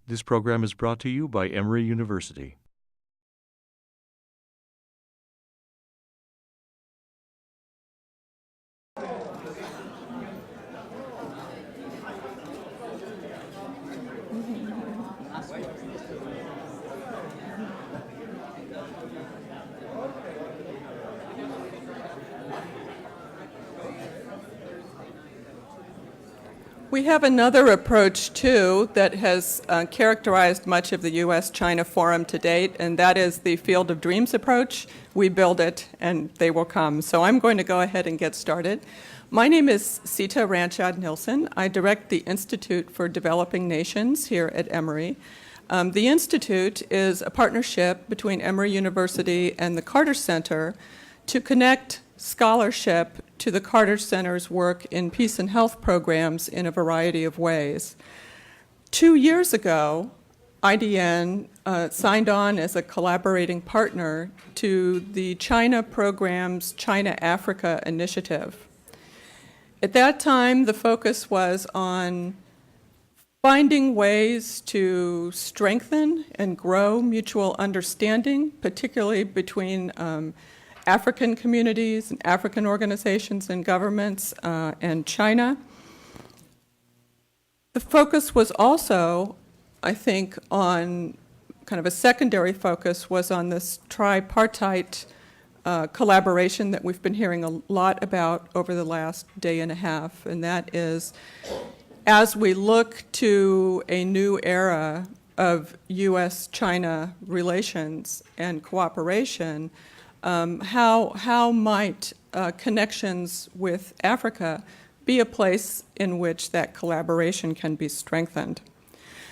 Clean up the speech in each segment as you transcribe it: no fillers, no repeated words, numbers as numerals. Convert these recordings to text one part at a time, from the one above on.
This program is brought to you by Emory University. We have another approach, too, that has characterized much of the U.S.-China Forum to date, and that is the Field of Dreams approach. We build it, and they will come. So I'm going to go ahead and get started. My name is Sita Ranchad Nilsson. I direct the Institute for Developing Nations here at Emory. The Institute is a partnership between Emory University and the Carter Center to connect scholarship to the Carter Center's work in peace and health programs in a variety of ways. 2 years ago, IDN signed on as a collaborating partner to the China Program's China-Africa initiative. At that time, the focus was on finding ways to strengthen and grow mutual understanding, particularly between African communities and African organizations and governments and China. The focus was also, I think, on kind of a secondary focus was on this tripartite collaboration that we've been hearing a lot about over the last day and a half, and that is as we look to a new era of U.S.-China relations and cooperation, how might connections with Africa be a place in which that collaboration can be strengthened?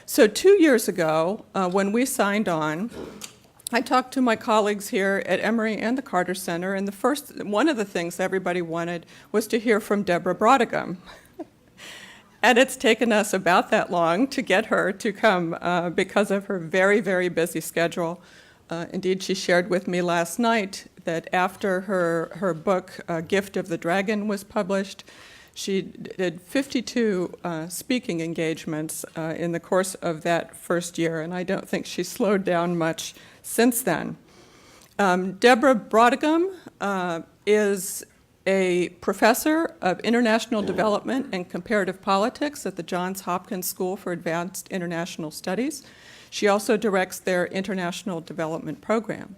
So 2 years ago, when we signed on, I talked to my colleagues here at Emory and the Carter Center, and one of the things everybody wanted was to hear from Deborah Brautigam. And it's taken us about that long to get her to come because of her very, very busy schedule. Indeed, she shared with me last night that after her book, Gift of the Dragon, was published, she did 52 speaking engagements in the course of that first year, and I don't think she slowed down much since then. Deborah Brautigam is a professor of international development and comparative politics at the Johns Hopkins School for Advanced International Studies. She also directs their international development program.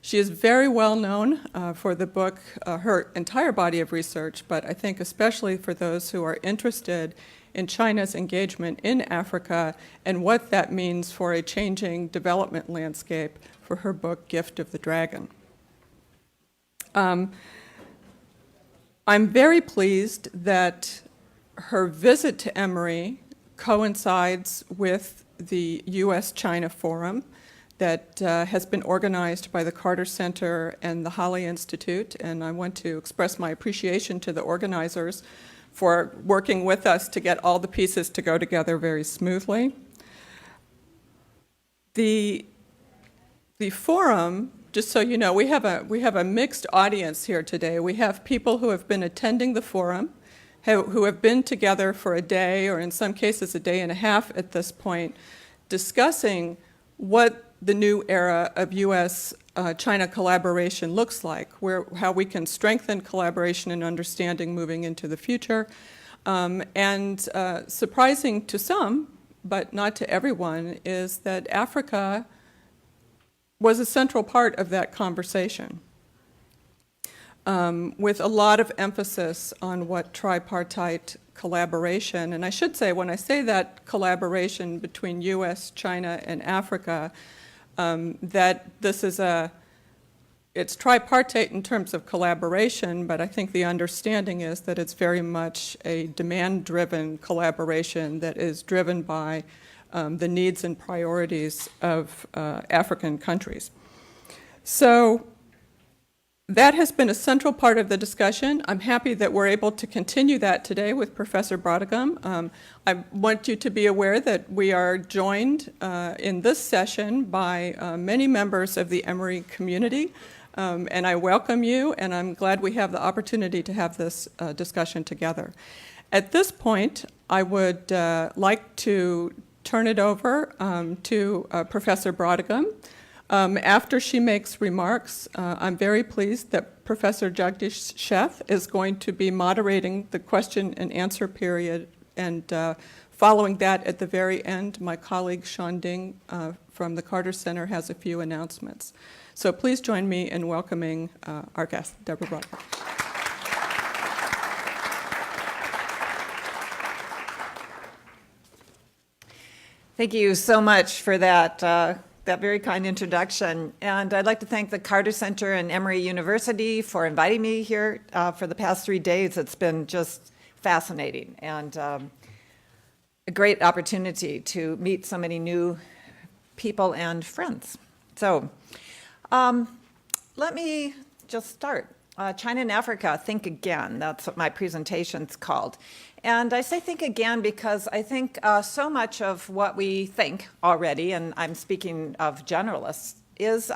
She is very well known for the book, her entire body of research, but I think especially for those who are interested in China's engagement in Africa and what that means for a changing development landscape, for her book, Gift of the Dragon. I'm very pleased that her visit to Emory coincides with the U.S.-China Forum that has been organized by the Carter Center and the Holly Institute, and I want to express my appreciation to the organizers for working with us to get all the pieces to go together very smoothly. The forum, just so you know, we have a mixed audience here today. We have people who have been attending the forum, who have been together for a day, or in some cases a day and a half at this point, discussing what the new era of U.S.-China collaboration looks like, how we can strengthen collaboration and understanding moving into the future. And surprising to some, but not to everyone, is that Africa was a central part of that conversation, with a lot of emphasis on what tripartite collaboration, and I should say, when I say that collaboration between U.S., China, and Africa, that this is it's tripartite in terms of collaboration, but I think the understanding is that it's very much a demand-driven collaboration that is driven by the needs and priorities of African countries. So that has been a central part of the discussion. I'm happy that we're able to continue that today with Professor Brautigam. I want you to be aware that we are joined in this session by many members of the Emory community, and I welcome you, and I'm glad we have the opportunity to have this discussion together. At this point, I would like to turn it over to Professor Brautigam. After she makes remarks, I'm very pleased that Professor Jagdish Sheth is going to be moderating the question and answer period, and following that, at the very end, my colleague Sean Ding from the Carter Center has a few announcements. So please join me in welcoming our guest, Deborah Brautigam. Thank you so much for that very kind introduction. And I'd like to thank the Carter Center and Emory University for inviting me here for the past 3 days. It's been just fascinating and a great opportunity to meet so many new people and friends. So let me just start. China and Africa, Think Again. That's what my presentation's called. And I say think again because I think so much of what we think already, and I'm speaking of generalists, is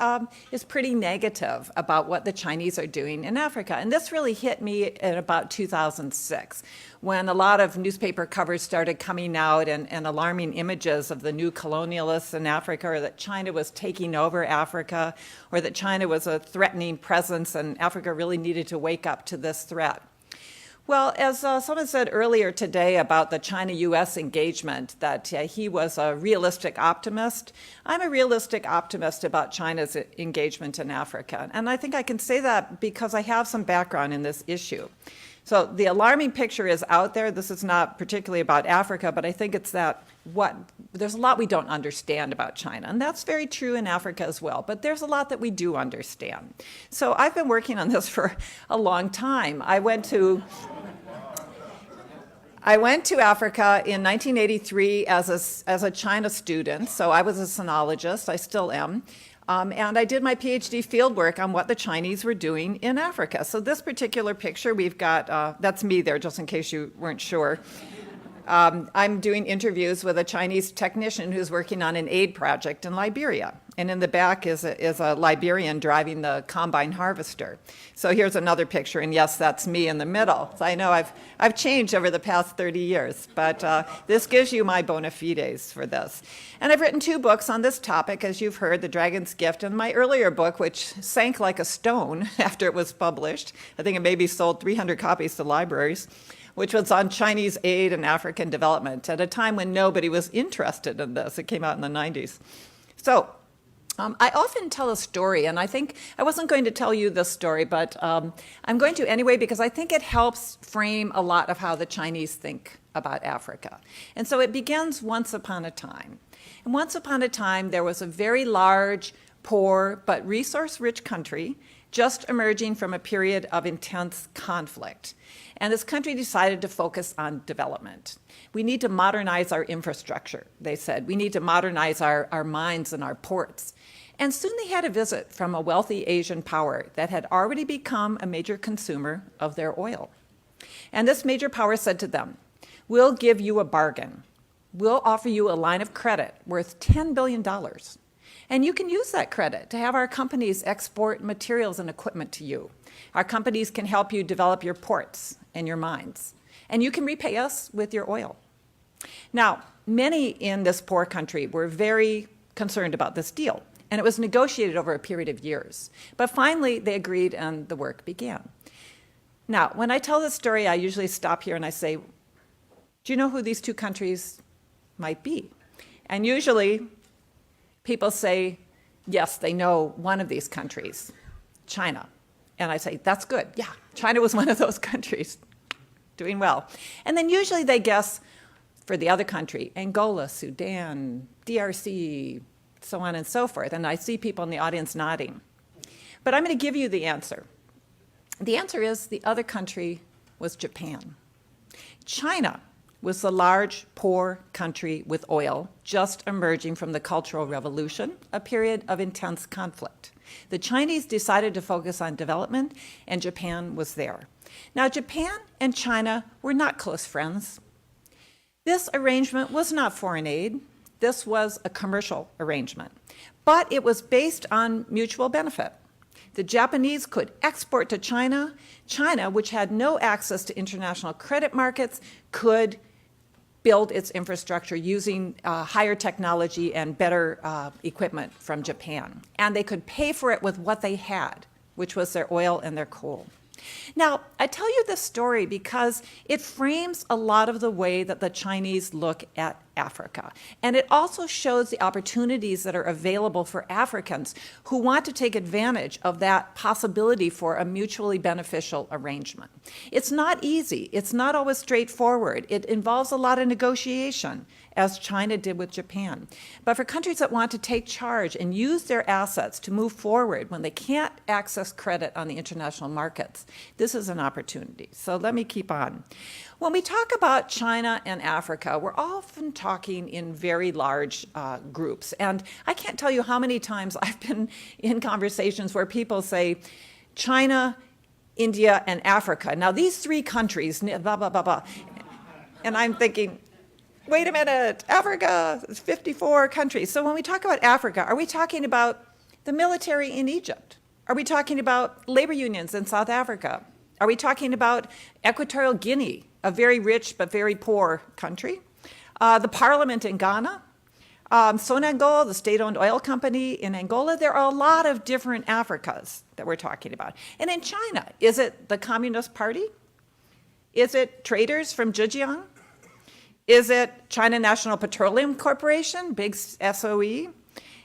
pretty negative about what the Chinese are doing in Africa. And this really hit me in about 2006, when a lot of newspaper covers started coming out and alarming images of the new colonialists in Africa, or that China was taking over Africa, or that China was a threatening presence and Africa really needed to wake up to this threat. Well, as someone said earlier today about the China-U.S. engagement, that he was a realistic optimist, I'm a realistic optimist about China's engagement in Africa. And I think I can say that because I have some background in this issue. So the alarming picture is out there. This is not particularly about Africa, but I think it's that there's a lot we don't understand about China. And that's very true in Africa as well. But there's a lot that we do understand. So I've been working on this for a long time. I went to Africa in 1983 as a China student. So I was a sinologist. I still am. And I did my PhD fieldwork on what the Chinese were doing in Africa. So this particular picture, we've got, that's me there, just in case you weren't sure. I'm doing interviews with a Chinese technician who's working on an aid project in Liberia. And in the back is a Liberian driving the combine harvester. So here's another picture, and yes, that's me in the middle. So I know I've changed over the past 30 years, but this gives you my bona fides for this. And I've written 2 books on this topic, as you've heard, The Dragon's Gift, and my earlier book, which sank like a stone after it was published. I think it maybe sold 300 copies to libraries, which was on Chinese aid and African development at a time when nobody was interested in this. It came out in the 90s. So I often tell a story, and I think I wasn't going to tell you this story, but I'm going to anyway because I think it helps frame a lot of how the Chinese think about Africa. And so it begins once upon a time. And once upon a time, there was a very large, poor, but resource-rich country just emerging from a period of intense conflict. And this country decided to focus on development. We need to modernize our infrastructure, they said. We need to modernize our mines and our ports. And soon they had a visit from a wealthy Asian power that had already become a major consumer of their oil. And this major power said to them, "We'll give you a bargain. We'll offer you a line of credit worth $10 billion. And you can use that credit to have our companies export materials and equipment to you. Our companies can help you develop your ports and your mines. And you can repay us with your oil." Now, many in this poor country were very concerned about this deal. And it was negotiated over a period of years. But finally, they agreed and the work began. Now, when I tell this story, I usually stop here and I say, do you know who these 2 countries might be? And usually, people say, yes, they know one of these countries, China. And I say, that's good. Yeah, China was one of those countries. Doing well. And then usually they guess for the other country, Angola, Sudan, DRC, so on and so forth. And I see people in the audience nodding. But I'm going to give you the answer. The answer is the other country was Japan. China was the large, poor country with oil just emerging from the Cultural Revolution, a period of intense conflict. The Chinese decided to focus on development, and Japan was there. Now, Japan and China were not close friends. This arrangement was not foreign aid. This was a commercial arrangement, but it was based on mutual benefit. The Japanese could export to China. China, which had no access to international credit markets, could build its infrastructure using higher technology and better equipment from Japan. And they could pay for it with what they had, which was their oil and their coal. Now, I tell you this story because it frames a lot of the way that the Chinese look at Africa. And it also shows the opportunities that are available for Africans who want to take advantage of that possibility for a mutually beneficial arrangement. It's not easy. It's not always straightforward. It involves a lot of negotiation, as China did with Japan. But for countries that want to take charge and use their assets to move forward when they can't access credit on the international markets, this is an opportunity. So let me keep on. When we talk about China and Africa, we're often talking in very large groups. And I can't tell you how many times I've been in conversations where people say, China, India, and Africa. Now, these three countries, blah, blah, blah, blah. And I'm thinking, wait a minute, Africa is 54 countries. So when we talk about Africa, are we talking about the military in Egypt? Are we talking about labor unions in South Africa? Are we talking about Equatorial Guinea, a very rich but very poor country? The parliament in Ghana? Sonangol, the state-owned oil company in Angola? There are a lot of different Africas that we're talking about. And in China, is it the Communist Party? Is it traders from Zhejiang? Is it China National Petroleum Corporation, big SOE?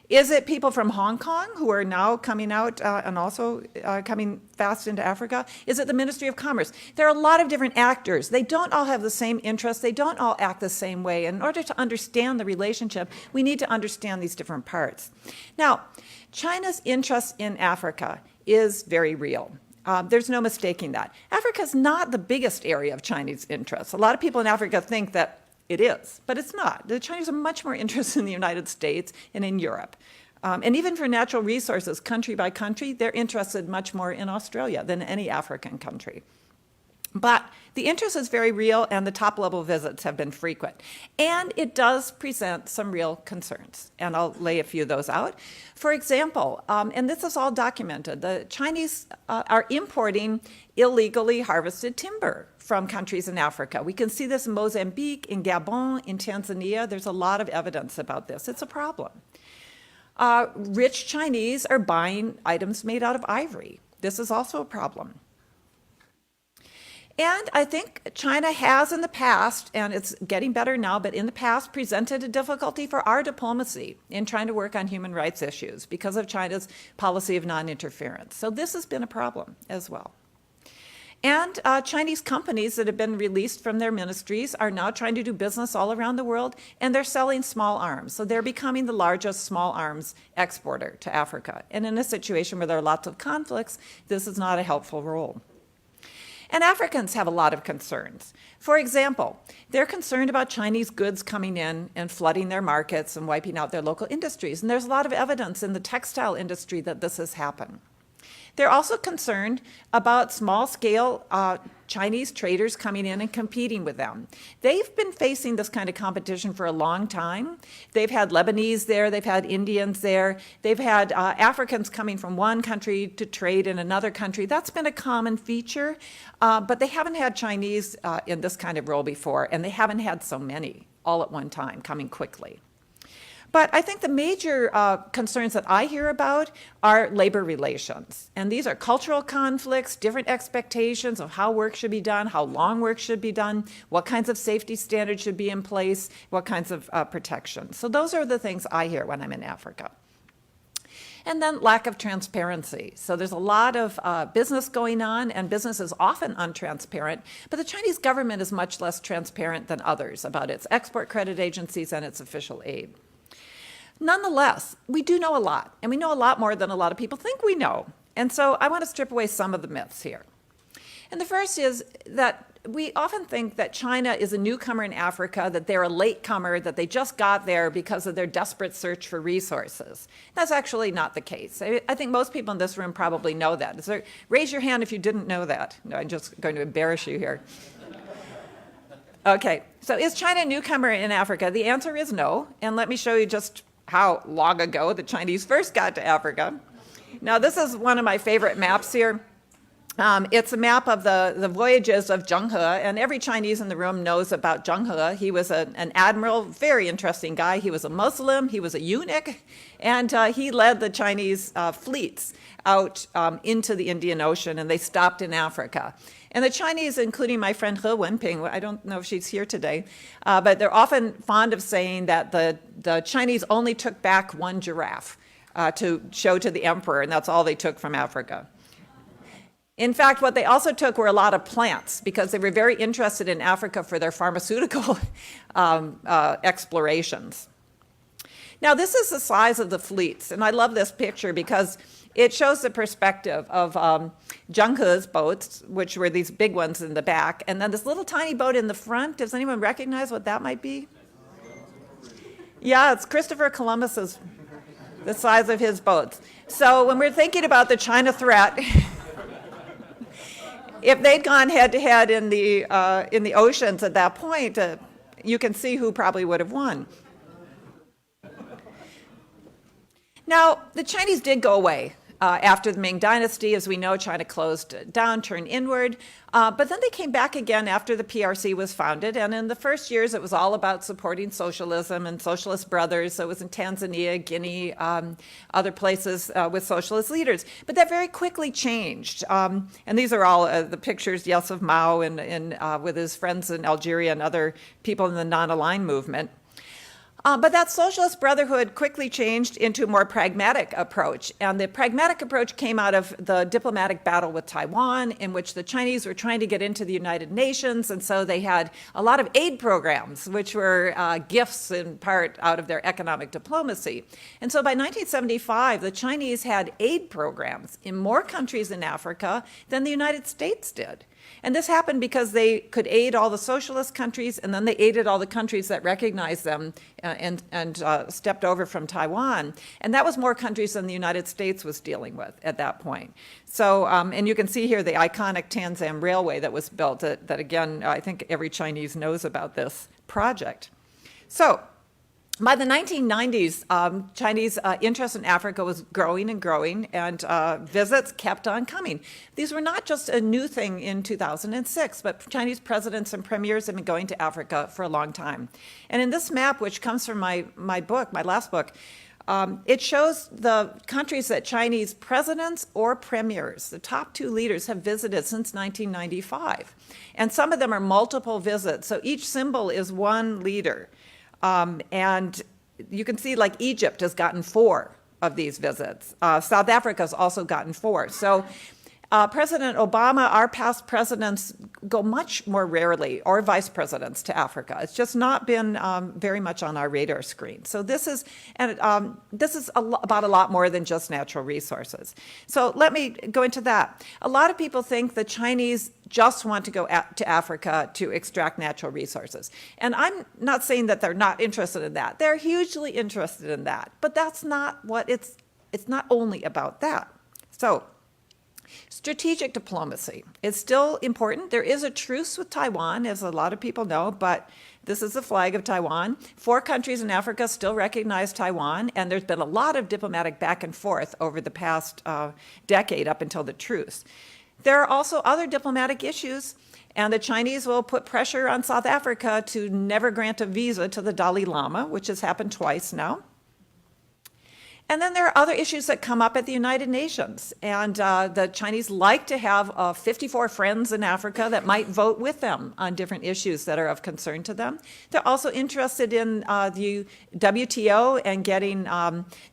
Is it people from Hong Kong who are now coming out and also coming fast into Africa? Is it the Ministry of Commerce? There are a lot of different actors. They don't all have the same interests. They don't all act the same way. In order to understand the relationship, we need to understand these different parts. Now, China's interest in Africa is very real. There's no mistaking that. Africa is not the biggest area of Chinese interest. A lot of people in Africa think that it is, but it's not. The Chinese are much more interested in the United States and in Europe. And even for natural resources, country by country, they're interested much more in Australia than any African country. But the interest is very real, and the top-level visits have been frequent. And it does present some real concerns, and I'll lay a few of those out. For example, and this is all documented, the Chinese are importing illegally harvested timber from countries in Africa. We can see this in Mozambique, in Gabon, in Tanzania. There's a lot of evidence about this. It's a problem. Rich Chinese are buying items made out of ivory. This is also a problem. And I think China has in the past, and it's getting better now, but in the past presented a difficulty for our diplomacy in trying to work on human rights issues because of China's policy of non-interference. So this has been a problem as well. And Chinese companies that have been released from their ministries are now trying to do business all around the world, and they're selling small arms. So they're becoming the largest small arms exporter to Africa. And in a situation where there are lots of conflicts, this is not a helpful role. And Africans have a lot of concerns. For example, they're concerned about Chinese goods coming in and flooding their markets and wiping out their local industries. And there's a lot of evidence in the textile industry that this has happened. They're also concerned about small-scale Chinese traders coming in and competing with them. They've been facing this kind of competition for a long time. They've had Lebanese there, they've had Indians there, they've had Africans coming from one country to trade in another country. That's been a common feature, but they haven't had Chinese in this kind of role before, and they haven't had so many all at one time coming quickly. But I think the major concerns that I hear about are labor relations. And these are cultural conflicts, different expectations of how work should be done, how long work should be done, what kinds of safety standards should be in place, what kinds of protections. So those are the things I hear when I'm in Africa. And then lack of transparency. So there's a lot of business going on, and business is often untransparent, but the Chinese government is much less transparent than others about its export credit agencies and its official aid. Nonetheless, we do know a lot, and we know a lot more than a lot of people think we know. And so I want to strip away some of the myths here. And the first is that we often think that China is a newcomer in Africa, that they're a latecomer, that they just got there because of their desperate search for resources. That's actually not the case. I think most people in this room probably know that. So raise your hand if you didn't know that. No, I'm just going to embarrass you here. Okay, so is China a newcomer in Africa? The answer is no, and let me show you just how long ago the Chinese first got to Africa. Now, this is one of my favorite maps here. It's a map of the voyages of Zheng He, and every Chinese in the room knows about Zheng He. He was an admiral, very interesting guy. He was a Muslim, he was a eunuch, and he led the Chinese fleets out into the Indian Ocean, and they stopped in Africa. And the Chinese, including my friend He Wenping, I don't know if she's here today, but they're often fond of saying that the Chinese only took back one giraffe to show to the emperor, and that's all they took from Africa. In fact, what they also took were a lot of plants because they were very interested in Africa for their pharmaceutical explorations. Now, this is the size of the fleets, and I love this picture because it shows the perspective of Zheng He's boats, which were these big ones in the back, and then this little tiny boat in the front. Does anyone recognize what that might be? Yeah, it's Christopher Columbus's, the size of his boats. So when we're thinking about the China threat, if they'd gone head-to-head in the oceans at that point, you can see who probably would have won. Now, the Chinese did go away. After the Ming Dynasty, as we know, China closed down, turned inward. But then they came back again after the PRC was founded. And in the first years, it was all about supporting socialism and socialist brothers. So it was in Tanzania, Guinea, other places with socialist leaders. But that very quickly changed. And these are all the pictures, yes, of Mao and with his friends in Algeria and other people in the non-aligned movement. But that socialist brotherhood quickly changed into a more pragmatic approach. And the pragmatic approach came out of the diplomatic battle with Taiwan, in which the Chinese were trying to get into the United Nations. And so they had a lot of aid programs, which were gifts in part out of their economic diplomacy. And so by 1975, the Chinese had aid programs in more countries in Africa than the United States did. And this happened because they could aid all the socialist countries, and then they aided all the countries that recognized them and stepped over from Taiwan. And that was more countries than the United States was dealing with at that point. So, and you can see here the iconic Tanzam Railway that was built that again, I think every Chinese knows about this project. So, by the 1990s, Chinese interest in Africa was growing and growing, and visits kept on coming. These were not just a new thing in 2006, but Chinese presidents and premiers have been going to Africa for a long time. And in this map, which comes from my book, my last book, it shows the countries that Chinese presidents or premiers, the top two leaders, have visited since 1995. And some of them are multiple visits, so each symbol is one leader. And you can see like Egypt has gotten 4 of these visits. South Africa has also gotten 4. So President Obama, our past presidents go much more rarely, or vice presidents, to Africa. It's just not been very much on our radar screen. So this is, about a lot more than just natural resources. So let me go into that. A lot of people think the Chinese just want to go to Africa to extract natural resources. And I'm not saying that they're not interested in that. They're hugely interested in that. But that's not what it's not only about that. So strategic diplomacy is still important. There is a truce with Taiwan, as a lot of people know, but this is the flag of Taiwan. 4 countries in Africa still recognize Taiwan, and there's been a lot of diplomatic back and forth over the past decade up until the truce. There are also other diplomatic issues, and the Chinese will put pressure on South Africa to never grant a visa to the Dalai Lama, which has happened twice now. And then there are other issues that come up at the United Nations. And the Chinese like to have 54 friends in Africa that might vote with them on different issues that are of concern to them. They're also interested in the WTO and getting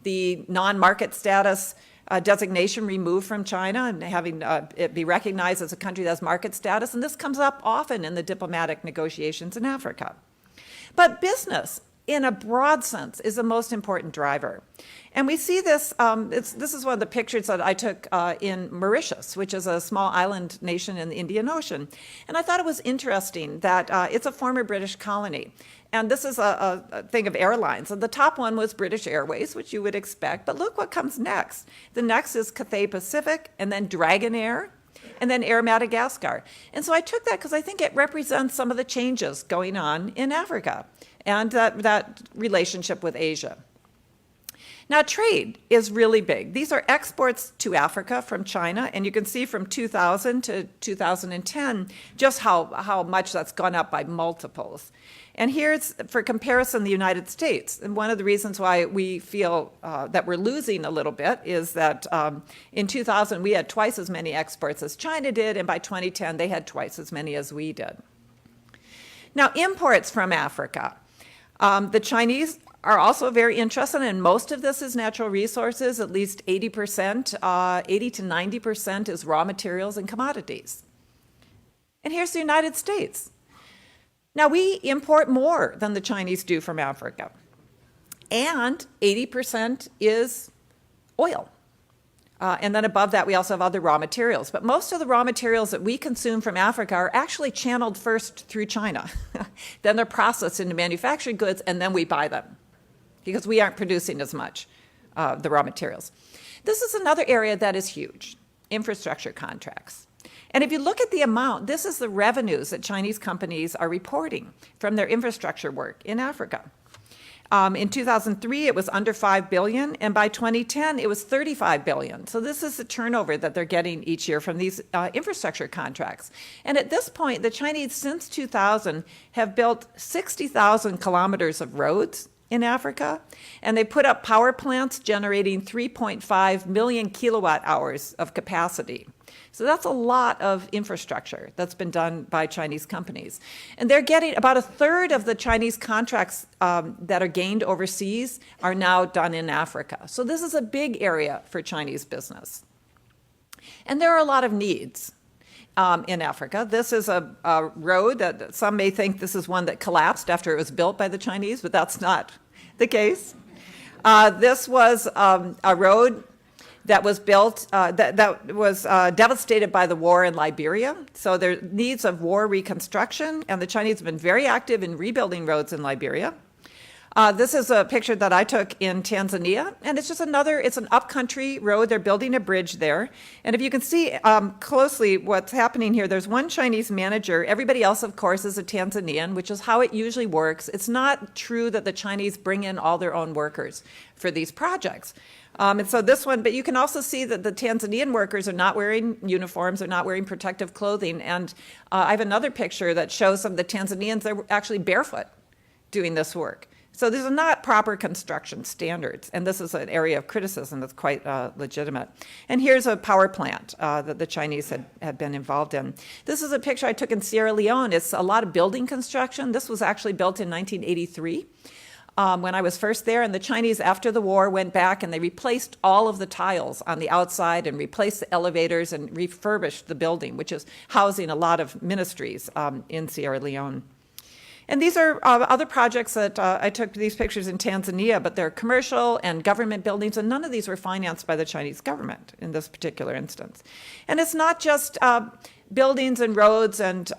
the non-market status designation removed from China and having it be recognized as a country that has market status. And this comes up often in the diplomatic negotiations in Africa. But business, in a broad sense, is the most important driver. And we see this, this is one of the pictures that I took in Mauritius, which is a small island nation in the Indian Ocean. And I thought it was interesting that it's a former British colony. And this is a thing of airlines. And the top one was British Airways, which you would expect. But look what comes next. The next is Cathay Pacific, and then Dragon Air, and then Air Madagascar. And so I took that because I think it represents some of the changes going on in Africa and that relationship with Asia. Now, trade is really big. These are exports to Africa from China, and you can see from 2000 to 2010 just how much that's gone up by multiples. And here's, for comparison, the United States. And one of the reasons why we feel that we're losing a little bit is that in 2000, we had twice as many exports as China did, and by 2010, they had twice as many as we did. Now, imports from Africa. The Chinese are also very interested, and most of this is natural resources. At least 80%, 80 to 90% is raw materials and commodities. And here's the United States. Now, we import more than the Chinese do from Africa, and 80% is oil. And then above that, we also have other raw materials. But most of the raw materials that we consume from Africa are actually channeled first through China. Then they're processed into manufactured goods, and then we buy them because we aren't producing as much the raw materials. This is another area that is huge, infrastructure contracts. And if you look at the amount, this is the revenues that Chinese companies are reporting from their infrastructure work in Africa. In 2003, it was under $5 billion, and by 2010, it was $35 billion. So this is the turnover that they're getting each year from these infrastructure contracts. And at this point, the Chinese, since 2000, have built 60,000 kilometers of roads in Africa, and they put up power plants generating 3.5 million kilowatt hours of capacity. So that's a lot of infrastructure that's been done by Chinese companies. And they're getting about a third of the Chinese contracts that are gained overseas are now done in Africa. So this is a big area for Chinese business. And there are a lot of needs in Africa. This is a road that some may think this is one that collapsed after it was built by the Chinese, but that's not the case. This was a road that was built, that was devastated by the war in Liberia. So there are needs of war reconstruction, and the Chinese have been very active in rebuilding roads in Liberia. This is a picture that I took in Tanzania, and it's just it's an upcountry road. They're building a bridge there. And if you can see closely what's happening here, there's one Chinese manager. Everybody else, of course, is a Tanzanian, which is how it usually works. It's not true that the Chinese bring in all their own workers for these projects. And so this one, but you can also see that the Tanzanian workers are not wearing uniforms, they're not wearing protective clothing. And I have another picture that shows some of the Tanzanians, they're actually barefoot doing this work. So these are not proper construction standards, and this is an area of criticism that's quite legitimate. And here's a power plant that the Chinese had been involved in. This is a picture I took in Sierra Leone. It's a lot of building construction. This was actually built in 1983. When I was first there, and the Chinese, after the war, went back and they replaced all of the tiles on the outside and replaced the elevators and refurbished the building, which is housing a lot of ministries in Sierra Leone. And these are other projects that I took these pictures in Tanzania, but they're commercial and government buildings, and none of these were financed by the Chinese government in this particular instance. And it's not just buildings and roads and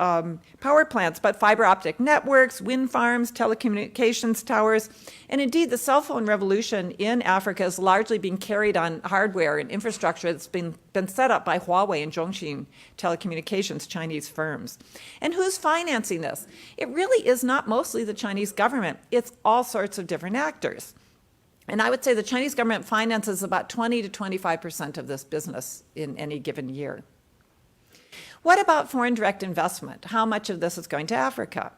power plants, but fiber optic networks, wind farms, telecommunications towers. And indeed, the cell phone revolution in Africa is largely being carried on hardware and infrastructure that's been set up by Huawei and Zhongxin Telecommunications, Chinese firms. And who's financing this? It really is not mostly the Chinese government. It's all sorts of different actors. And I would say the Chinese government finances about 20 to 25% of this business in any given year. What about foreign direct investment? How much of this is going to Africa?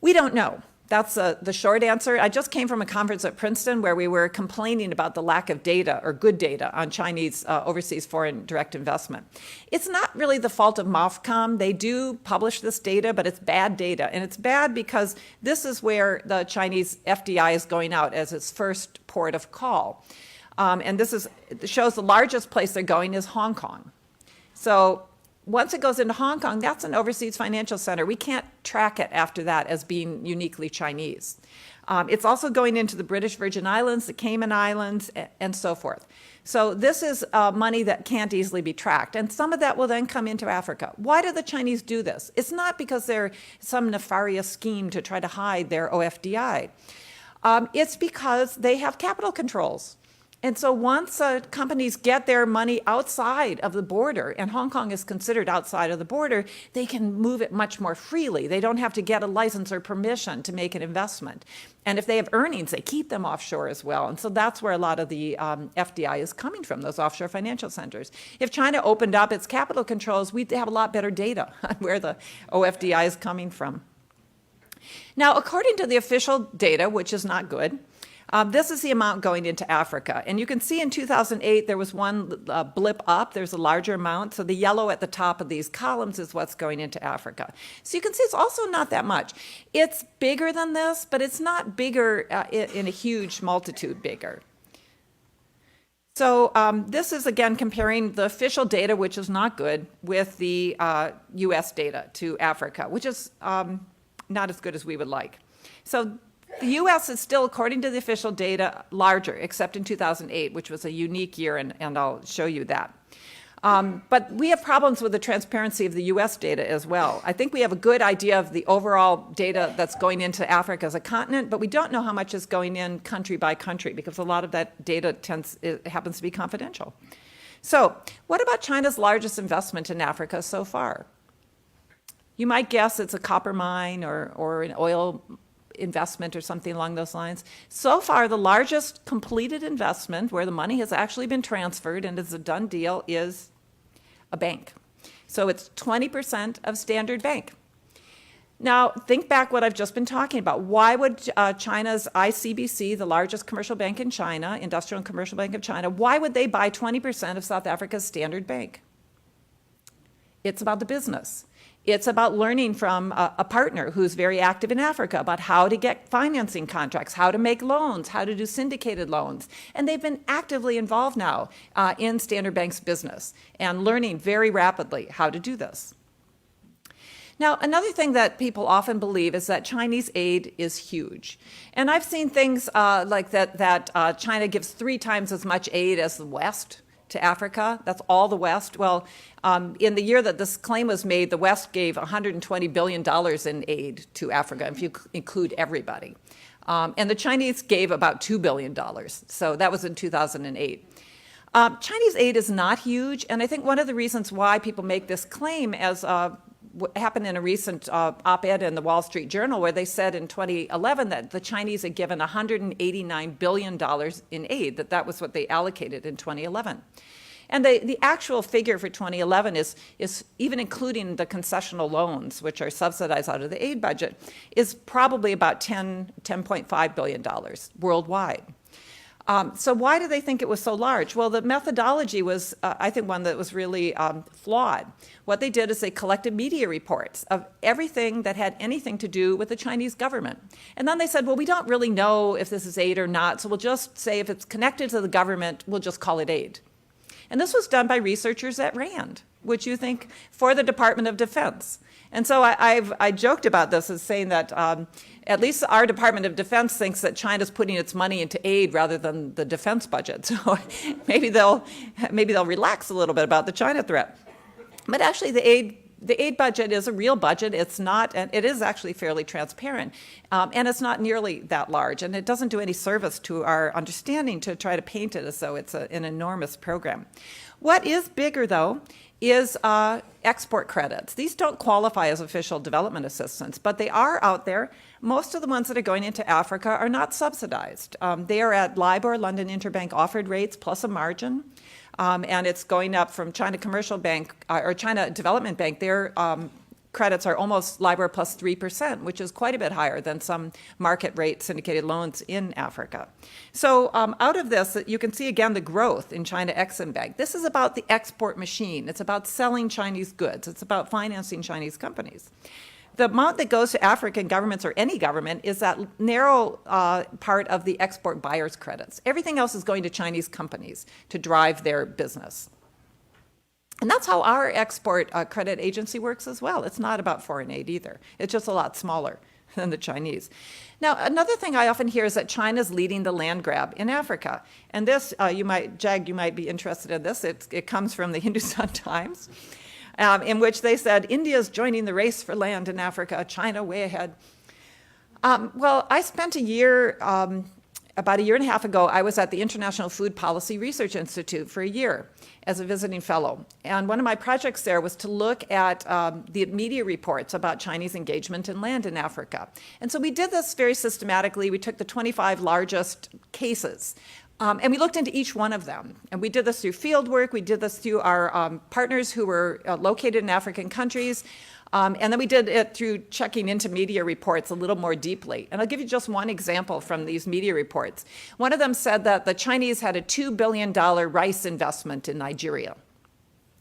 We don't know. That's the short answer. I just came from a conference at Princeton where we were complaining about the lack of data or good data on Chinese overseas foreign direct investment. It's not really the fault of MOFCOM. They do publish this data, but it's bad data. And it's bad because this is where the Chinese FDI is going out as its first port of call. And this shows the largest place they're going is Hong Kong. So once it goes into Hong Kong, that's an overseas financial center. We can't track it after that as being uniquely Chinese. It's also going into the British Virgin Islands, the Cayman Islands, and so forth. So this is money that can't easily be tracked. And some of that will then come into Africa. Why do the Chinese do this? It's not because they're some nefarious scheme to try to hide their OFDI. It's because they have capital controls. And so once companies get their money outside of the border, and Hong Kong is considered outside of the border, they can move it much more freely. They don't have to get a license or permission to make an investment. And if they have earnings, they keep them offshore as well. And so that's where a lot of the FDI is coming from, those offshore financial centers. If China opened up its capital controls, we'd have a lot better data on where the OFDI is coming from. Now, according to the official data, which is not good, this is the amount going into Africa. And you can see in 2008, there was one blip up. There's a larger amount. So the yellow at the top of these columns is what's going into Africa. So you can see it's also not that much. It's bigger than this, but it's not bigger in a huge multitude bigger. So this is, again, comparing the official data, which is not good, with the U.S. data to Africa, which is not as good as we would like. So the U.S. is still, according to the official data, larger, except in 2008, which was a unique year, and I'll show you that. But we have problems with the transparency of the U.S. data as well. I think we have a good idea of the overall data that's going into Africa as a continent, but we don't know how much is going in country by country, because a lot of that data happens to be confidential. So what about China's largest investment in Africa so far? You might guess it's a copper mine or an oil investment or something along those lines. So far, the largest completed investment where the money has actually been transferred and is a done deal is a bank. So it's 20% of Standard Bank. Now, think back what I've just been talking about. Why would China's ICBC, the largest commercial bank in China, Industrial and Commercial Bank of China, why would they buy 20% of South Africa's Standard Bank? It's about the business. It's about learning from a partner who's very active in Africa about how to get financing contracts, how to make loans, how to do syndicated loans. And they've been actively involved now in Standard Bank's business and learning very rapidly how to do this. Now, another thing that people often believe is that Chinese aid is huge. And I've seen things like that China gives 3 times as much aid as the West to Africa. That's all the West. Well, in the year that this claim was made, the West gave $120 billion in aid to Africa, if you include everybody. And the Chinese gave about $2 billion. So that was in 2008. Chinese aid is not huge, and I think one of the reasons why people make this claim, as what happened in a recent op-ed in the Wall Street Journal, where they said in 2011 that the Chinese had given $189 billion in aid, that was what they allocated in 2011. And the actual figure for 2011 is even including the concessional loans, which are subsidized out of the aid budget, is probably about $10.5 billion worldwide. So why do they think it was so large? Well, the methodology was, I think, one that was really flawed. What they did is they collected media reports of everything that had anything to do with the Chinese government. And then they said, well, we don't really know if this is aid or not, so we'll just say if it's connected to the government, we'll just call it aid. And this was done by researchers at RAND, which you think for the Department of Defense. And so I joked about this as saying that at least our Department of Defense thinks that China's putting its money into aid rather than the defense budget. So maybe they'll relax a little bit about the China threat. But actually, the aid budget is a real budget. It's not, and it is actually fairly transparent, and it's not nearly that large. And it doesn't do any service to our understanding to try to paint it as though it's an enormous program. What is bigger, though, is export credits. These don't qualify as official development assistance, but they are out there. Most of the ones that are going into Africa are not subsidized. They are at LIBOR, London Interbank Offered Rates, plus a margin. And it's going up from China Commercial Bank, or China Development Bank. Their credits are almost LIBOR plus 3%, which is quite a bit higher than some market rate syndicated loans in Africa. So out of this, you can see again the growth in China Exim Bank. This is about the export machine. It's about selling Chinese goods. It's about financing Chinese companies. The amount that goes to African governments or any government is that narrow part of the export buyer's credits. Everything else is going to Chinese companies to drive their business. And that's how our export credit agency works as well. It's not about foreign aid either. It's just a lot smaller than the Chinese. Now, another thing I often hear is that China's leading the land grab in Africa. And this, you might be interested in this. It comes from the Hindustan Times. In which they said, India's joining the race for land in Africa, China way ahead. Well, I spent a year about a year and a half ago, I was at the International Food Policy Research Institute for a year as a visiting fellow. And one of my projects there was to look at the media reports about Chinese engagement in land in Africa. And so we did this very systematically. We took the 25 largest cases, and we looked into each one of them. And we did this through field work. We did this through our partners who were located in African countries. And then we did it through checking into media reports a little more deeply. And I'll give you just one example from these media reports. One of them said that the Chinese had a $2 billion rice investment in Nigeria.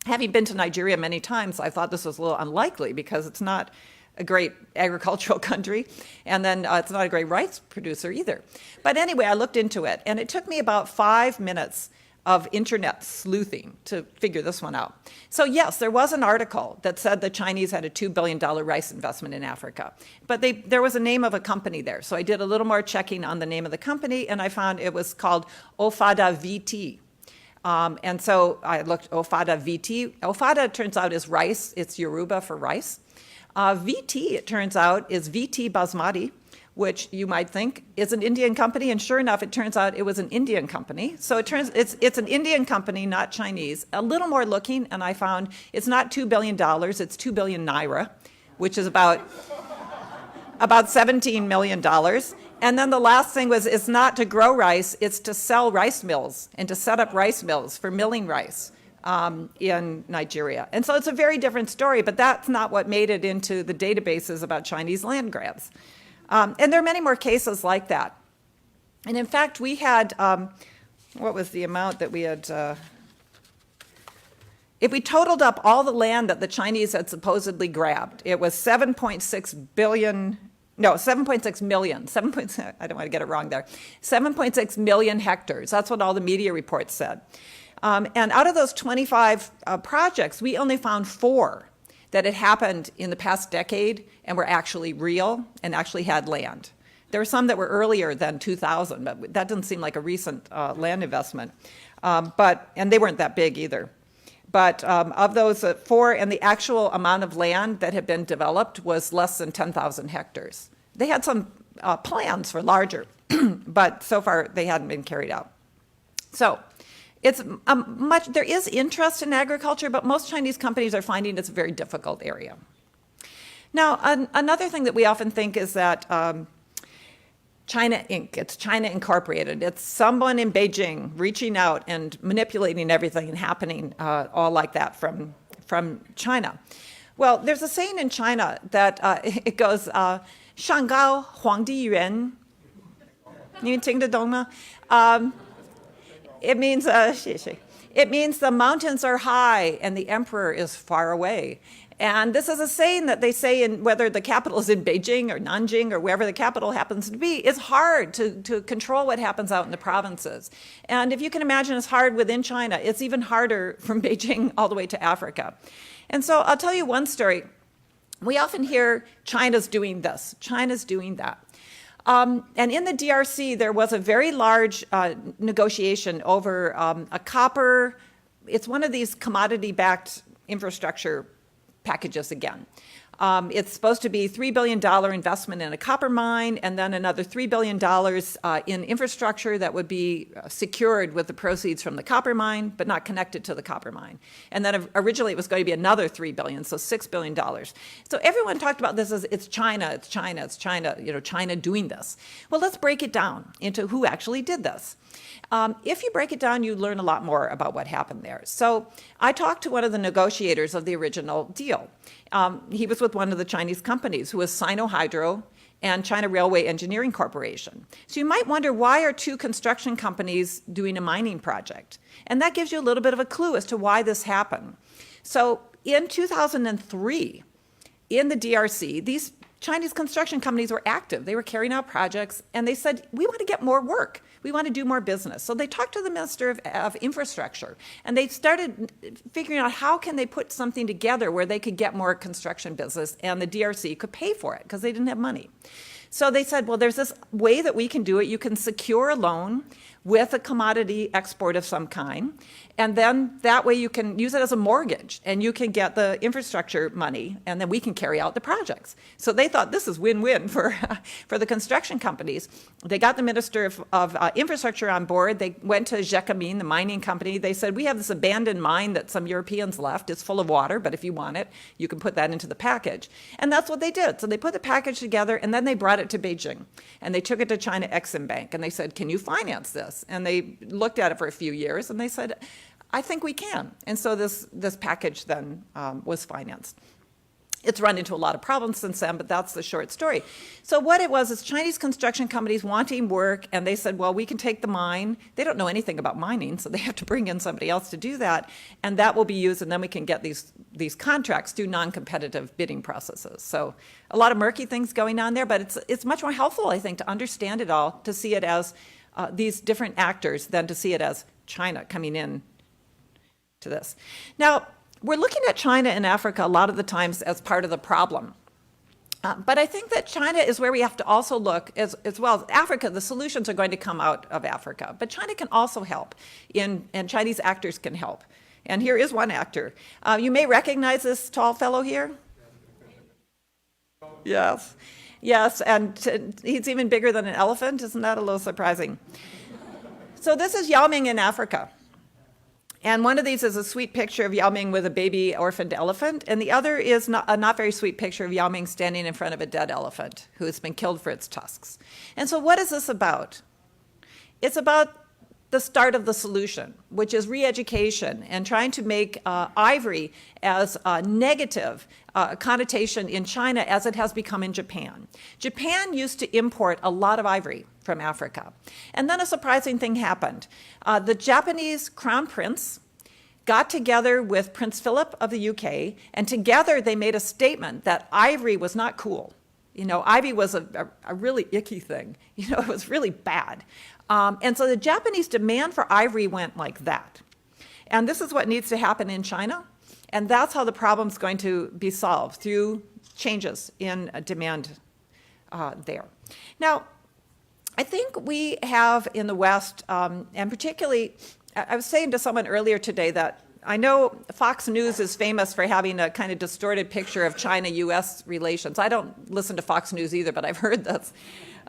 Having been to Nigeria many times, I thought this was a little unlikely because it's not a great agricultural country, and then it's not a great rice producer either. But anyway, I looked into it, and it took me about 5 minutes of internet sleuthing to figure this one out. So yes, there was an article that said the Chinese had a $2 billion rice investment in Africa, but there was a name of a company there. So I did a little more checking on the name of the company, and I found it was called Ofada VT. And so I looked Ofada VT. Ofada, turns out, is rice. It's Yoruba for rice. VT, it turns out, is VT Basmati, which you might think is an Indian company, and sure enough, it turns out it was an Indian company. So it's an Indian company, not Chinese. A little more looking, and I found it's not $2 billion, it's 2 billion naira, which is about $17 million. And then the last thing was, it's not to grow rice, it's to sell rice mills and to set up rice mills for milling rice in Nigeria. And so it's a very different story, but that's not what made it into the databases about Chinese land grabs. And there are many more cases like that. And in fact, we had, what was the amount that we had? If we totaled up all the land that the Chinese had supposedly grabbed, it was 7.6 billion, no, 7.6 million, I don't want to get it wrong there, 7.6 million hectares. That's what all the media reports said. And out of those 25 projects, we only found 4 that had happened in the past decade and were actually real and actually had land. There were some that were earlier than 2000, but that doesn't seem like a recent land investment. And they weren't that big either. But of those 4, and the actual amount of land that had been developed was less than 10,000 hectares. They had some plans for larger, but so far they hadn't been carried out. So it's there is interest in agriculture, but most Chinese companies are finding it's a very difficult area. Now, another thing that we often think is that China Inc., it's China Incorporated. It's someone in Beijing reaching out and manipulating everything and happening all like that from China. Well, there's a saying in China that it goes, 上高皇帝远. 你们听得懂吗? It means, it means the mountains are high and the emperor is far away. And this is a saying that they say in whether the capital is in Beijing or Nanjing or wherever the capital happens to be. It's hard to control what happens out in the provinces. And if you can imagine it's hard within China, it's even harder from Beijing all the way to Africa. And so I'll tell you one story. We often hear China's doing this, China's doing that. And in the DRC, there was a very large negotiation over a copper, it's one of these commodity-backed infrastructure packages again. It's supposed to be $3 billion investment in a copper mine, and then another $3 billion in infrastructure that would be secured with the proceeds from the copper mine, but not connected to the copper mine. And then originally it was going to be another $3 billion, so $6 billion. So everyone talked about this as it's China, it's China, it's China, China doing this. Well, let's break it down into who actually did this. If you break it down, you learn a lot more about what happened there. So I talked to one of the negotiators of the original deal. He was with one of the Chinese companies, who was Sino-Hydro and China Railway Engineering Corporation. So you might wonder, why are 2 construction companies doing a mining project? And that gives you a little bit of a clue as to why this happened. So in 2003, in the DRC, these Chinese construction companies were active. They were carrying out projects, and they said, we want to get more work. We want to do more business. So they talked to the Minister of Infrastructure, and they started figuring out how can they put something together where they could get more construction business, and the DRC could pay for it because they didn't have money. So they said, well, there's this way that we can do it. You can secure a loan. with a commodity export of some kind. And then that way you can use it as a mortgage and you can get the infrastructure money and then we can carry out the projects. So they thought this is win-win for the construction companies. They got the Minister of Infrastructure on board. They went to Gécamine, the mining company. They said, we have this abandoned mine that some Europeans left. It's full of water, but if you want it, you can put that into the package. And that's what they did. So they put the package together and then they brought it to Beijing. And they took it to China Exim Bank and they said, can you finance this? And they looked at it for a few years and they said, I think we can. And so this package then was financed. It's run into a lot of problems since then, but that's the short story. So what it was is Chinese construction companies wanting work, and they said, well, we can take the mine. They don't know anything about mining, so they have to bring in somebody else to do that, and that will be used, and then we can get these contracts through non-competitive bidding processes. So a lot of murky things going on there, but it's much more helpful, I think, to understand it all, to see it as these different actors than to see it as China coming in to this. Now, we're looking at China and Africa a lot of the times as part of the problem. But I think that China is where we have to also look as well as Africa. The solutions are going to come out of Africa. But China can also help, and Chinese actors can help. And here is one actor. You may recognize this tall fellow here. Yes. Yes, and he's even bigger than an elephant. Isn't that a little surprising? So this is Yao Ming in Africa. And one of these is a sweet picture of Yao Ming with a baby orphaned elephant, and the other is a not very sweet picture of Yao Ming standing in front of a dead elephant who has been killed for its tusks. And so what is this about? It's about the start of the solution, which is re-education and trying to make ivory as a negative connotation in China as it has become in Japan. Japan used to import a lot of ivory from Africa. And then a surprising thing happened. The Japanese crown prince got together with Prince Philip of the UK, and together they made a statement that ivory was not cool. You know, ivory was a really icky thing. You know, it was really bad. And so the Japanese demand for ivory went like that. And this is what needs to happen in China. And that's how the problem's going to be solved, through changes in demand there. Now, I think we have in the West, and particularly, I was saying to someone earlier today that I know Fox News is famous for having a kind of distorted picture of China-U.S. relations. I don't listen to Fox News either, but I've heard this.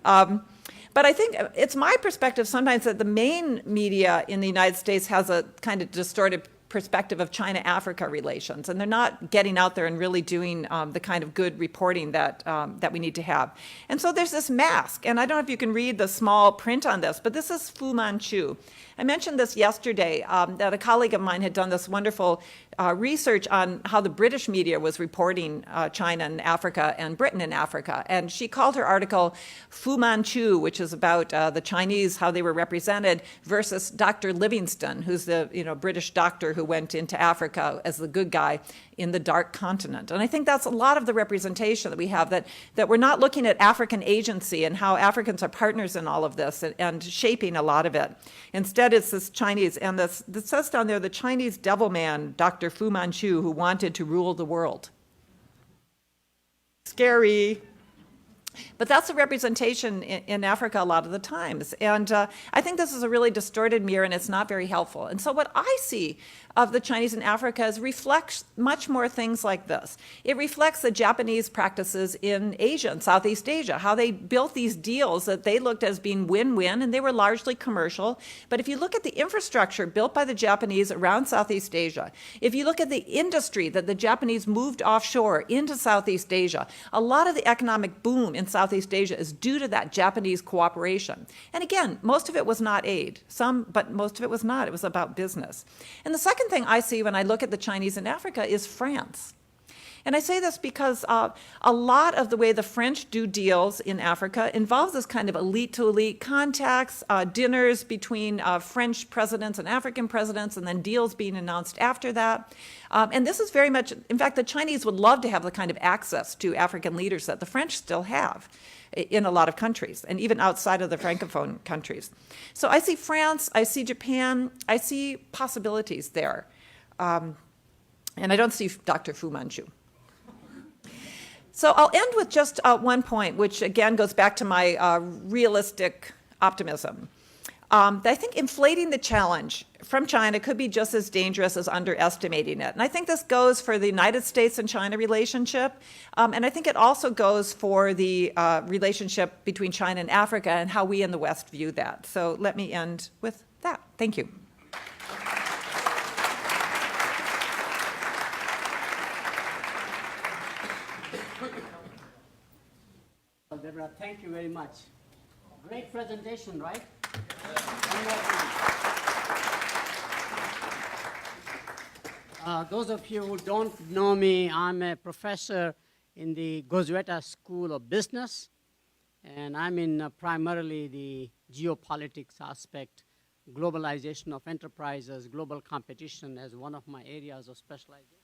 But I think it's my perspective sometimes that the main media in the United States has a kind of distorted perspective of China-Africa relations, and they're not getting out there and really doing the kind of good reporting that we need to have. And so there's this mask, and I don't know if you can read the small print on this, but this is Fu Manchu. I mentioned this yesterday, that a colleague of mine had done this wonderful research on how the British media was reporting China and Africa and Britain and Africa. And she called her article Fu Manchu, which is about the Chinese, how they were represented, versus Dr. Livingstone, who's the British doctor who went into Africa as the good guy in the dark continent. And I think that's a lot of the representation that we have, that we're not looking at African agency and how Africans are partners in all of this and shaping a lot of it. Instead, it's this Chinese, and this says down there, the Chinese devil man, Dr. Fu Manchu, who wanted to rule the world. Scary. But that's a representation in Africa a lot of the times. And I think this is a really distorted mirror, and it's not very helpful. And so what I see of the Chinese in Africa is reflects much more things like this. It reflects the Japanese practices in Asia and Southeast Asia, how they built these deals that they looked as being win-win, and they were largely commercial. But if you look at the infrastructure built by the Japanese around Southeast Asia, if you look at the industry that the Japanese moved offshore into Southeast Asia, a lot of the economic boom in Southeast Asia is due to that Japanese cooperation. And again, most of it was not aid, but most of it was not. It was about business. And the second thing I see when I look at the Chinese in Africa is France. And I say this because a lot of the way the French do deals in Africa involves this kind of elite-to-elite contacts, dinners between French presidents and African presidents, and then deals being announced after that. And this is very much, in fact, the Chinese would love to have the kind of access to African leaders that the French still have in a lot of countries, and even outside of the Francophone countries. So I see France, I see Japan, I see possibilities there. And I don't see Dr. Fu Manchu. So I'll end with just one point, which again goes back to my realistic optimism. I think inflating the challenge from China could be just as dangerous as underestimating it. And I think this goes for the United States and China relationship. And I think it also goes for the relationship between China and Africa and how we in the West view that. So let me end with that. Thank you. Well, Deborah, thank you very much. Great presentation, right? Those of you who don't know me, I'm a professor in the Gozueta School of Business, and I'm in primarily the geopolitics aspect, globalization of enterprises, global competition as one of my areas of specialization.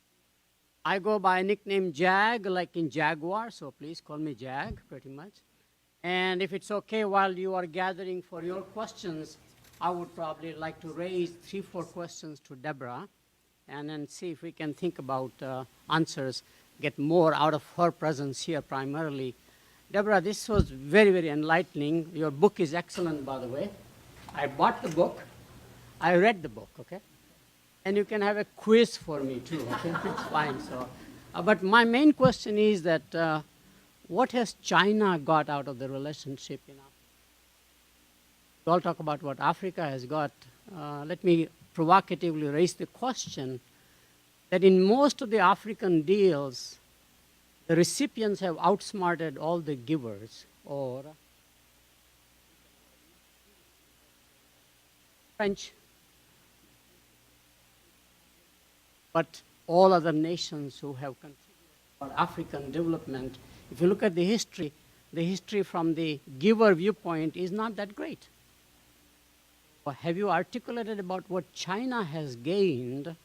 I go by nickname Jag, like in Jaguar, so please call me Jag, pretty much. And if it's okay, while you are gathering for your questions, I would probably like to raise 3-4 questions to Deborah, and then see if we can think about answers, get more out of her presence here primarily. Deborah, this was very, very enlightening. Your book is excellent, by the way. I bought the book. I read the book, okay? And you can have a quiz for me, too, okay? It's fine. So, but my main question is that what has China got out of the relationship in Africa? We all talk about what Africa has got. Let me provocatively raise the question that in most of the African deals, the recipients have outsmarted all the givers, or French, but all other nations who have contributed for African development. If you look at the history from the giver viewpoint is not that great. Or have you articulated about what China has gained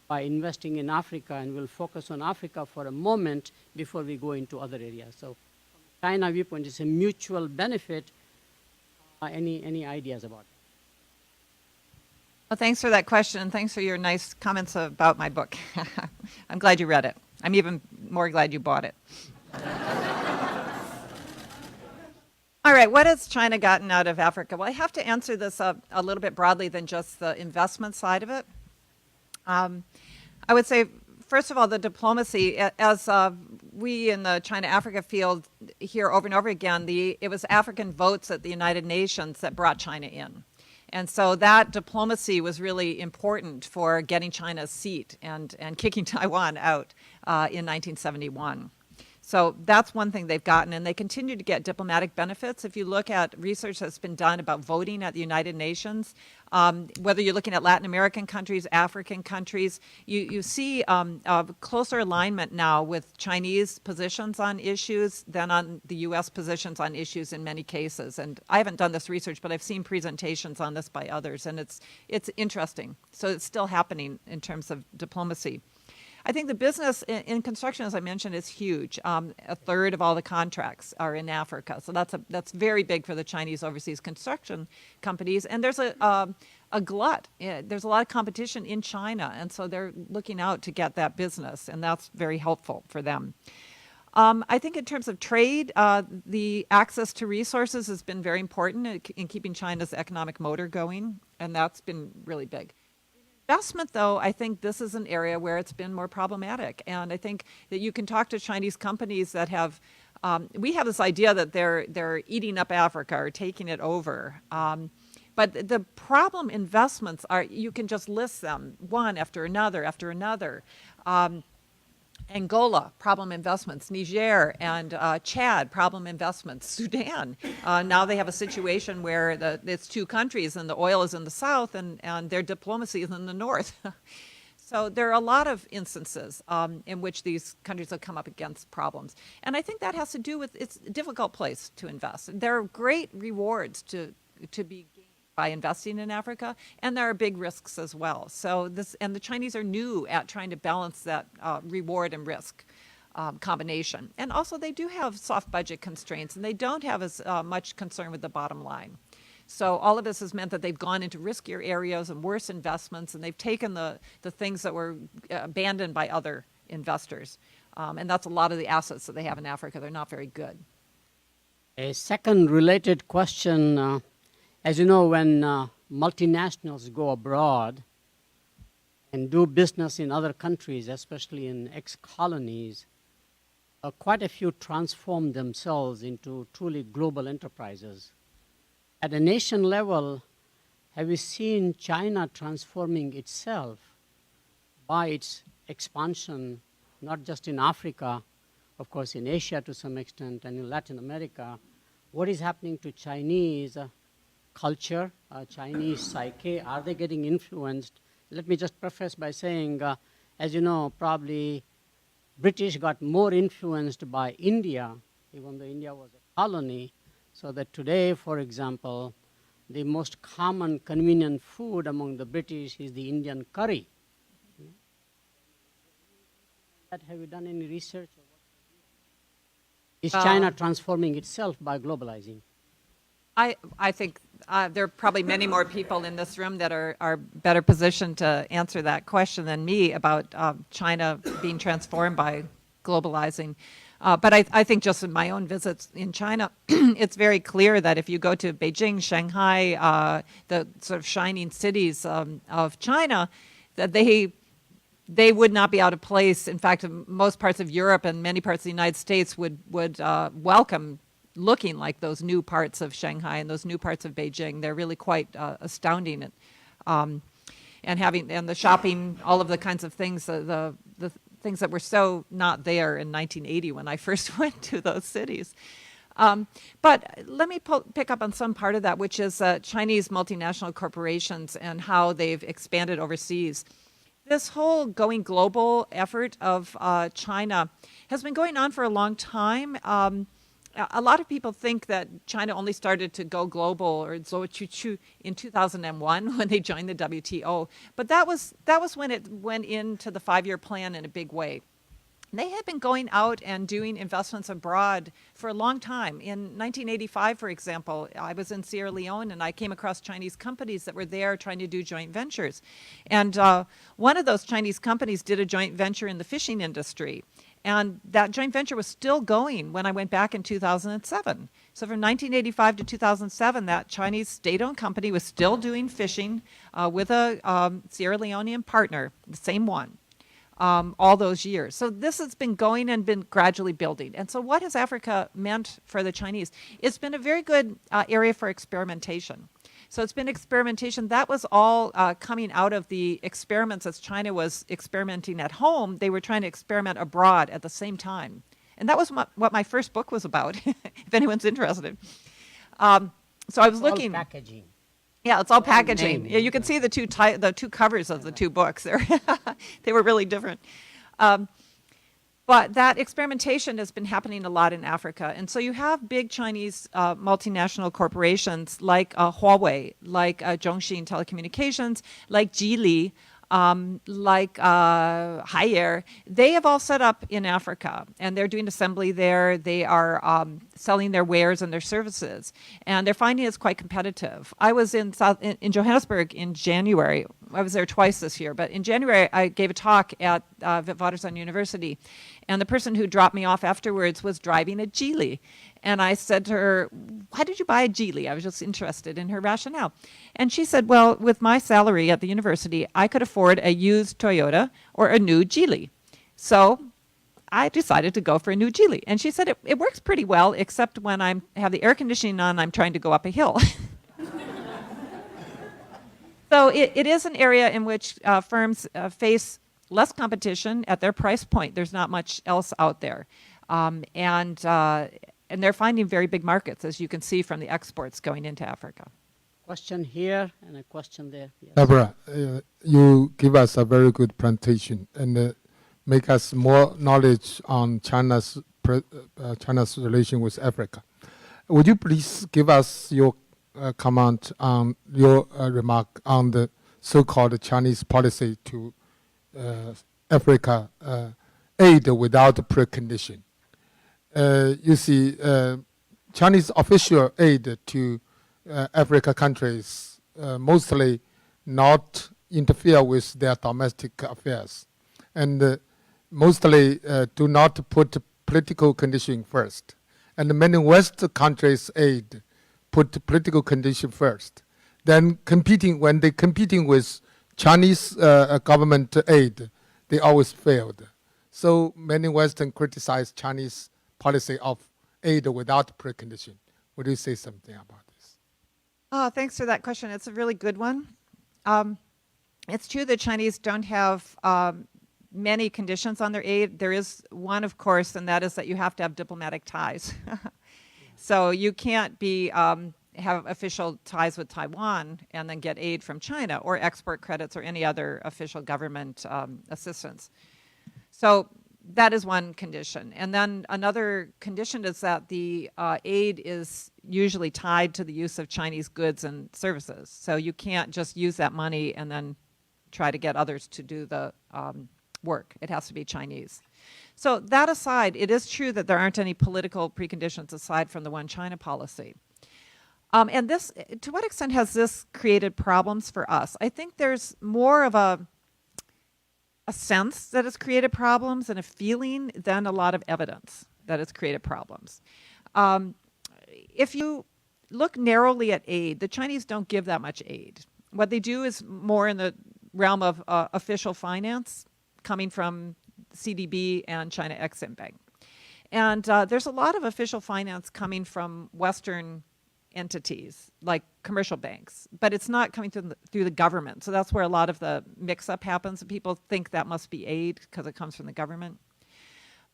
by investing in Africa? And we'll focus on Africa for a moment before we go into other areas. So from China viewpoint, it's a mutual benefit. Any ideas about it? Well, thanks for that question, and thanks for your nice comments about my book. I'm glad you read it. I'm even more glad you bought it. All right, what has China gotten out of Africa? Well, I have to answer this a little bit broadly than just the investment side of it. I would say, first of all, the diplomacy, as we in the China-Africa field hear over and over again, it was African votes at the United Nations that brought China in. And so that diplomacy was really important for getting China's seat and kicking Taiwan out in 1971. So that's one thing they've gotten, and they continue to get diplomatic benefits. If you look at research that's been done about voting at the United Nations, whether you're looking at Latin American countries, African countries, you see a closer alignment now with Chinese positions on issues than on the U.S. positions on issues in many cases. And I haven't done this research, but I've seen presentations on this by others, and it's interesting. So it's still happening in terms of diplomacy. I think the business in construction, as I mentioned, is huge. A third of all the contracts are in Africa. So that's very big for the Chinese overseas construction companies. And there's a glut. There's a lot of competition in China. And so they're looking out to get that business. And that's very helpful for them. I think in terms of trade, the access to resources has been very important in keeping China's economic motor going. And that's been really big. Investment, though, I think this is an area where it's been more problematic. And I think that you can talk to Chinese companies that have, we have this idea that they're eating up Africa or taking it over. But the problem investments are, you can just list them one after another after another. Angola, problem investments. Niger and Chad, problem investments. Sudan, now they have a situation where it's two countries and the oil is in the south and their diplomacy is in the north. So there are a lot of instances in which these countries have come up against problems. And I think that has to do with it's a difficult place to invest. There are great rewards to be gained by investing in Africa, and there are big risks as well. So the Chinese are new at trying to balance that reward and risk combination. And also they do have soft budget constraints, and they don't have as much concern with the bottom line. So all of this has meant that they've gone into riskier areas and worse investments, and they've taken the things that were abandoned by other investors. And that's a lot of the assets that they have in Africa. They're not very good. A second related question. As you know, when multinationals go abroad and do business in other countries, especially in ex-colonies, quite a few transform themselves into truly global enterprises. At a nation level, have you seen China transforming itself by its expansion, not just in Africa, of course in Asia to some extent, and in Latin America? What is happening to Chinese culture, Chinese psyche? Are they getting influenced? Let me just preface by saying, as you know, probably British got more influenced by India, even though India was a colony, so that today, for example, the most common convenient food among the British is the Indian curry. Have you done any research? Is China transforming itself by globalizing? I think there are probably many more people in this room that are better positioned to answer that question than me about China being transformed by globalizing. But I think just in my own visits in China, it's very clear that if you go to Beijing, Shanghai, the sort of shining cities of China, that they would not be out of place. In fact, most parts of Europe and many parts of the United States would welcome looking like those new parts of Shanghai and those new parts of Beijing. They're really quite astounding. And the shopping, all of the kinds of things, the things that were so not there in 1980 when I first went to those cities. But let me pick up on some part of that, which is Chinese multinational corporations and how they've expanded overseas. This whole going global effort of China has been going on for a long time. A lot of people think that China only started to go global or in 2001 when they joined the WTO. But that was when it went into the 5-year plan in a big way. They had been going out and doing investments abroad for a long time. In 1985, for example, I was in Sierra Leone and I came across Chinese companies that were there trying to do joint ventures. And one of those Chinese companies did a joint venture in the fishing industry. And that joint venture was still going when I went back in 2007. So from 1985 to 2007, that Chinese state-owned company was still doing fishing with a Sierra Leonean partner, the same one, all those years. So this has been going and been gradually building. And so what has Africa meant for the Chinese? It's been a very good area for experimentation. So it's been experimentation. That was all coming out of the experiments as China was experimenting at home. They were trying to experiment abroad at the same time. And that was what my first book was about, if anyone's interested. So I was looking. All packaging. Yeah, it's all packaging. Yeah, you can see the two covers of the two books. They were really different. But that experimentation has been happening a lot in Africa. And so you have big Chinese multinational corporations like Huawei, like Zhongxin Telecommunications, like Geely, like Haier. They have all set up in Africa, and they're doing assembly there. They are selling their wares and their services, and they're finding it's quite competitive. I was in Johannesburg in January. I was there twice this year, but in January I gave a talk at Witwatersrand University, and the person who dropped me off afterwards was driving a Geely. And I said to her, why did you buy a Geely? I was just interested in her rationale. And she said, well, with my salary at the university, I could afford a used Toyota or a new Geely. So I decided to go for a new Geely. And she said, it works pretty well, except when I have the air conditioning on, I'm trying to go up a hill. So it is an area in which firms face less competition at their price point. There's not much else out there. And they're finding very big markets, as you can see from the exports going into Africa. Question here and a question there. Yes. Deborah, you give us a very good presentation and make us more knowledge on China's relation with Africa. Would you please give us your comment on your remark on the so-called Chinese policy to Africa aid without precondition? You see, Chinese official aid to Africa countries mostly not interfere with their domestic affairs, and mostly do not put political condition first. And many West countries' aid put political condition first. Then when they competing with Chinese government aid, they always failed. So many Western criticize Chinese policy of aid without precondition. Would you say something about this? Oh, thanks for that question. It's a really good one. It's true that Chinese don't have many conditions on their aid. There is one, of course, and that is that you have to have diplomatic ties. So you can't be have official ties with Taiwan and then get aid from China or export credits or any other official government assistance. So that is one condition. And then another condition is that the aid is usually tied to the use of Chinese goods and services. So you can't just use that money and then try to get others to do the work. It has to be Chinese. So that aside, it is true that there aren't any political preconditions aside from the one China policy. And this, to what extent has this created problems for us? I think there's more of a sense that it's created problems and a feeling than a lot of evidence that it's created problems. If you look narrowly at aid, the Chinese don't give that much aid. What they do is more in the realm of official finance coming from CDB and China Exim Bank. And there's a lot of official finance coming from Western entities like commercial banks, but it's not coming through the government. So that's where a lot of the mix-up happens. People think that must be aid because it comes from the government.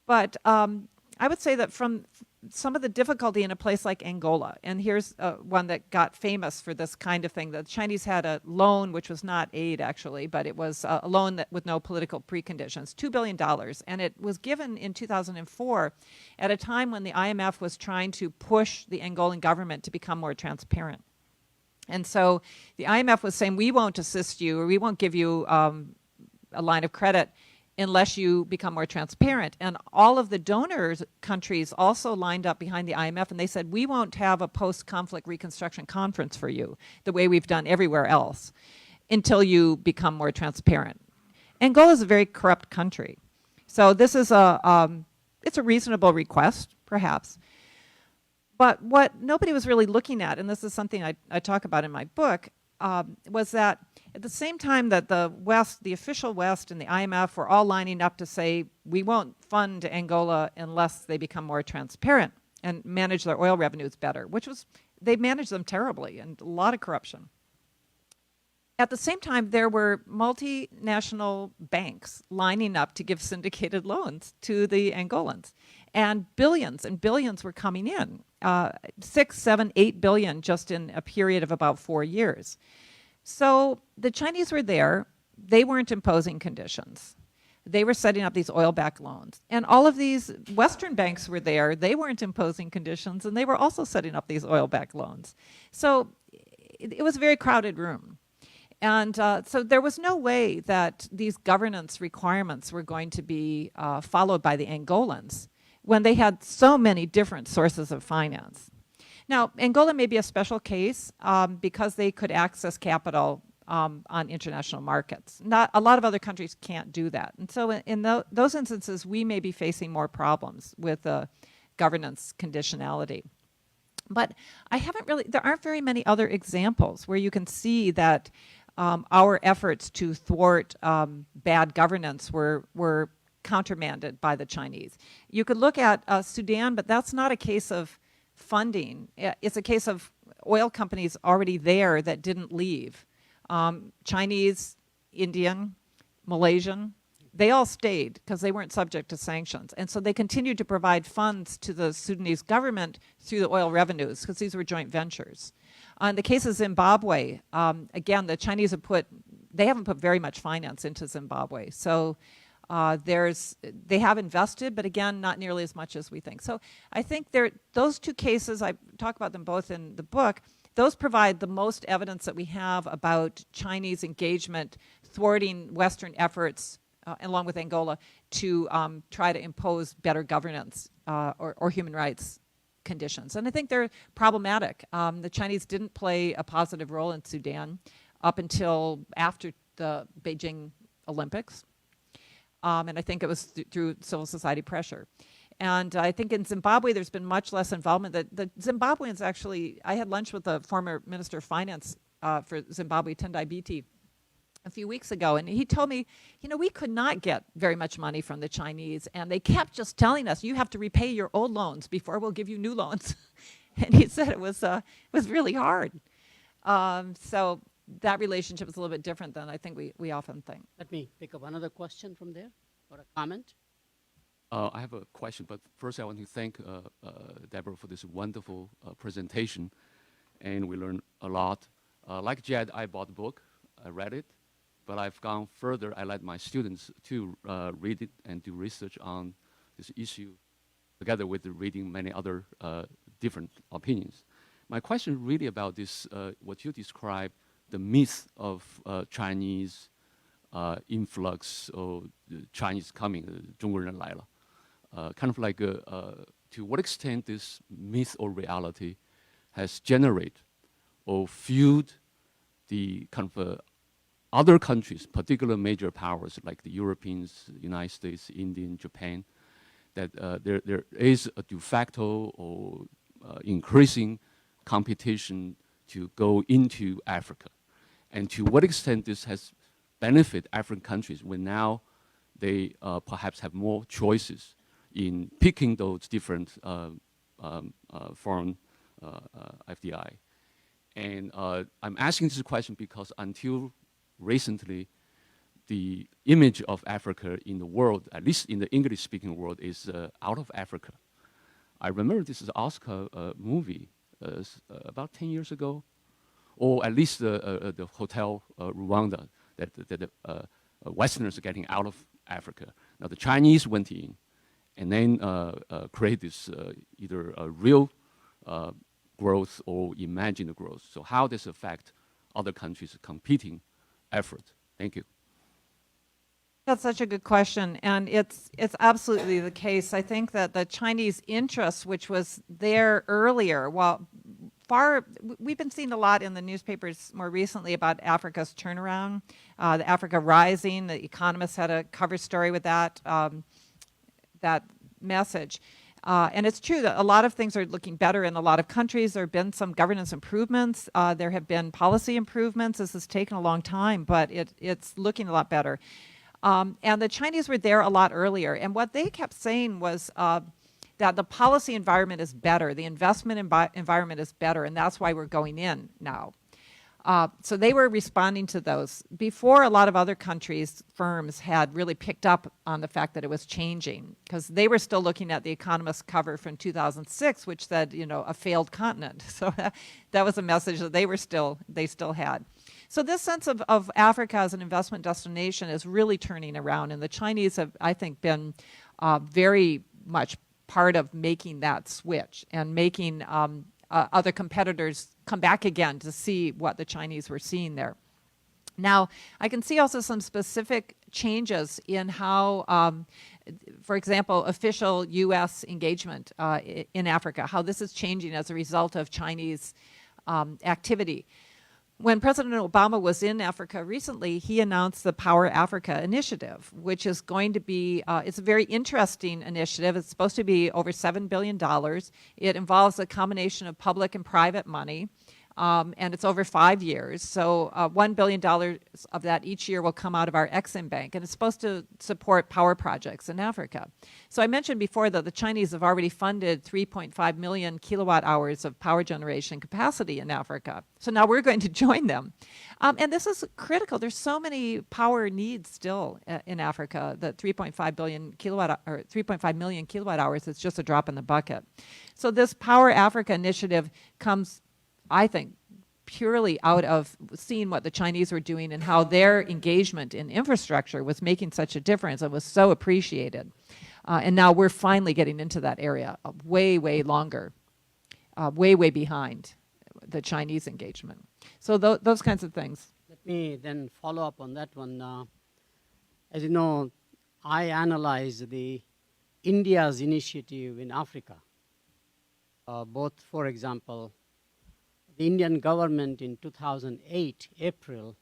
But I would say that from some of the difficulty in a place like Angola, and here's one that got famous for this kind of thing. The Chinese had a loan, which was not aid actually, but it was a loan that with no political preconditions, $2 billion. And it was given in 2004 at a time when the IMF was trying to push the Angolan government to become more transparent. And so the IMF was saying, we won't assist you, or we won't give you a line of credit unless you become more transparent. And all of the donors countries also lined up behind the IMF, and they said, we won't have a post-conflict reconstruction conference for you the way we've done everywhere else until you become more transparent. Angola is a very corrupt country. So this is it's a reasonable request, perhaps. But what nobody was really looking at, and this is something I talk about in my book, was that at the same time that the West, the official West and the IMF were all lining up to say, we won't fund Angola unless they become more transparent and manage their oil revenues better, which was, they managed them terribly and a lot of corruption. At the same time, there were multinational banks lining up to give syndicated loans to the Angolans. And billions were coming in, 6, 7, 8 billion just in a period of about 4 years. So the Chinese were there. They weren't imposing conditions. They were setting up these oil-backed loans. And all of these Western banks were there. They weren't imposing conditions, and they were also setting up these oil-backed loans. So it was a very crowded room. And so there was no way that these governance requirements were going to be followed by the Angolans when they had so many different sources of finance. Now, Angola may be a special case because they could access capital on international markets. Not a lot of other countries can't do that. And so in those instances, we may be facing more problems with governance conditionality. But there aren't very many other examples where you can see that our efforts to thwart bad governance were countermanded by the Chinese. You could look at Sudan, but that's not a case of funding. It's a case of oil companies already there that didn't leave. Chinese, Indian, Malaysian, they all stayed because they weren't subject to sanctions. And so they continued to provide funds to the Sudanese government through the oil revenues because these were joint ventures. In the case of Zimbabwe, again, the Chinese they haven't put very much finance into Zimbabwe. So they have invested, but again, not nearly as much as we think. So I think those two cases, I talk about them both in the book, those provide the most evidence that we have about Chinese engagement thwarting Western efforts, along with Angola, to try to impose better governance or human rights conditions. And I think they're problematic. The Chinese didn't play a positive role in Sudan up until after the Beijing Olympics. And I think it was through civil society pressure. And I think in Zimbabwe, there's been much less involvement. The Zimbabweans actually, I had lunch with the former Minister of Finance for Zimbabwe, Tendai Biti, a few weeks ago, and he told me, we could not get very much money from the Chinese, and they kept just telling us, you have to repay your old loans before we'll give you new loans. And he said it was really hard. So that relationship is a little bit different than I think we often think. Let me pick up another question from there, or a comment. I have a question, but first I want to thank Deborah for this wonderful presentation, and we learned a lot. Like Jed, I bought the book, I read it, but I've gone further. I let my students to read it and do research on this issue, together with reading many other different opinions. My question is really about this, what you describe, the myth of Chinese influx or Chinese coming, 中国人来了. Kind of like to what extent this myth or reality has generated or fueled the kind of other countries, particular major powers like the Europeans, United States, India, Japan, that there is a de facto or increasing competition to go into Africa. And to what extent this has benefited African countries when now they perhaps have more choices in picking those different foreign FDI. And I'm asking this question because until recently, the image of Africa in the world, at least in the English-speaking world, is out of Africa. I remember this is an Oscar movie about 10 years ago, or at least the Hotel Rwanda, that the Westerners are getting out of Africa. Now the Chinese went in, and then create this either a real growth or imagined growth. So how does it affect other countries' competing effort? Thank you. That's such a good question, and it's absolutely the case. I think that the Chinese interest, which was there earlier, we've been seeing a lot in the newspapers more recently about Africa's turnaround, the Africa Rising. The Economist had a cover story with that message. And it's true that a lot of things are looking better in a lot of countries. There have been some governance improvements. There have been policy improvements. This has taken a long time, but it's looking a lot better. And the Chinese were there a lot earlier. And what they kept saying was that the policy environment is better, the investment environment is better, and that's why we're going in now. So they were responding to those. Before, a lot of other countries, firms had really picked up on the fact that it was changing, because they were still looking at the Economist cover from 2006, which said, a failed continent. So that was a message that they still had. So this sense of Africa as an investment destination is really turning around, and the Chinese have, I think, been very much part of making that switch and making other competitors come back again to see what the Chinese were seeing there. Now, I can see also some specific changes in how, for example, official U.S. engagement in Africa, how this is changing as a result of Chinese activity. When President Obama was in Africa recently, he announced the Power Africa initiative, which is going to be, it's a very interesting initiative. It's supposed to be over $7 billion. It involves a combination of public and private money, and it's over 5 years. So $1 billion of that each year will come out of our Exim Bank, and it's supposed to support power projects in Africa. So I mentioned before that the Chinese have already funded 3.5 million kilowatt hours of power generation capacity in Africa. So now we're going to join them. And this is critical. There's so many power needs still in Africa that 3.5 million kilowatt hours is just a drop in the bucket. So this Power Africa initiative comes, I think, purely out of seeing what the Chinese were doing and how their engagement in infrastructure was making such a difference and was so appreciated. And now we're finally getting into that area, way, way longer, way, way behind the Chinese engagement. So those kinds of things. Let me then follow up on that one. As you know, I analyze the India's initiative in Africa. Both, for example, the Indian government in 2008, April,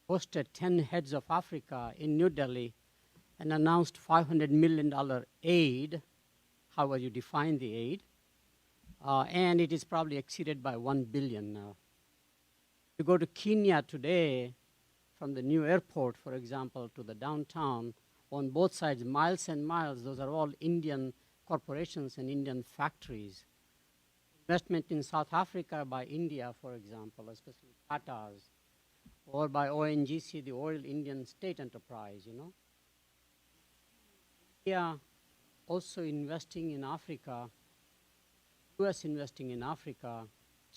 hosted 10 heads of Africa in New Delhi and announced $500 million aid however you define the aid. And it is probably exceeded by 1 billion now. You go to Kenya today, from the new airport, for example, to the downtown, on both sides, miles and miles, those are all Indian corporations and Indian factories. Investment in South Africa by India, for example, especially Tata's, or by ONGC, the Oil Indian State Enterprise, you know. India also investing in Africa, US investing in Africa,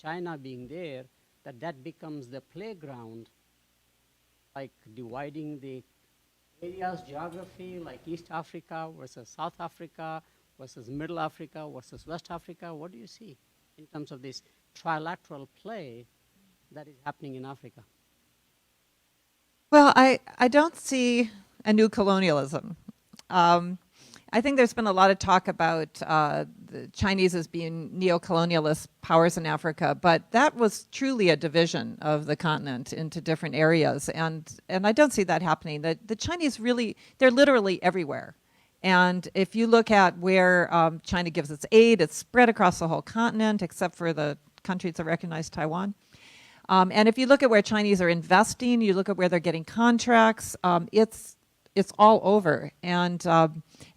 China being there, that becomes the playground, like dividing the areas, geography, like East Africa versus South Africa versus Middle Africa versus West Africa. What do you see in terms of this trilateral play that is happening in Africa? Well, I don't see a new colonialism. I think there's been a lot of talk about the Chinese as being neo-colonialist powers in Africa, but that was truly a division of the continent into different areas, and I don't see that happening. The Chinese really, they're literally everywhere. And if you look at where China gives its aid, it's spread across the whole continent, except for the countries that recognize Taiwan. And if you look at where Chinese are investing, you look at where they're getting contracts, it's all over, and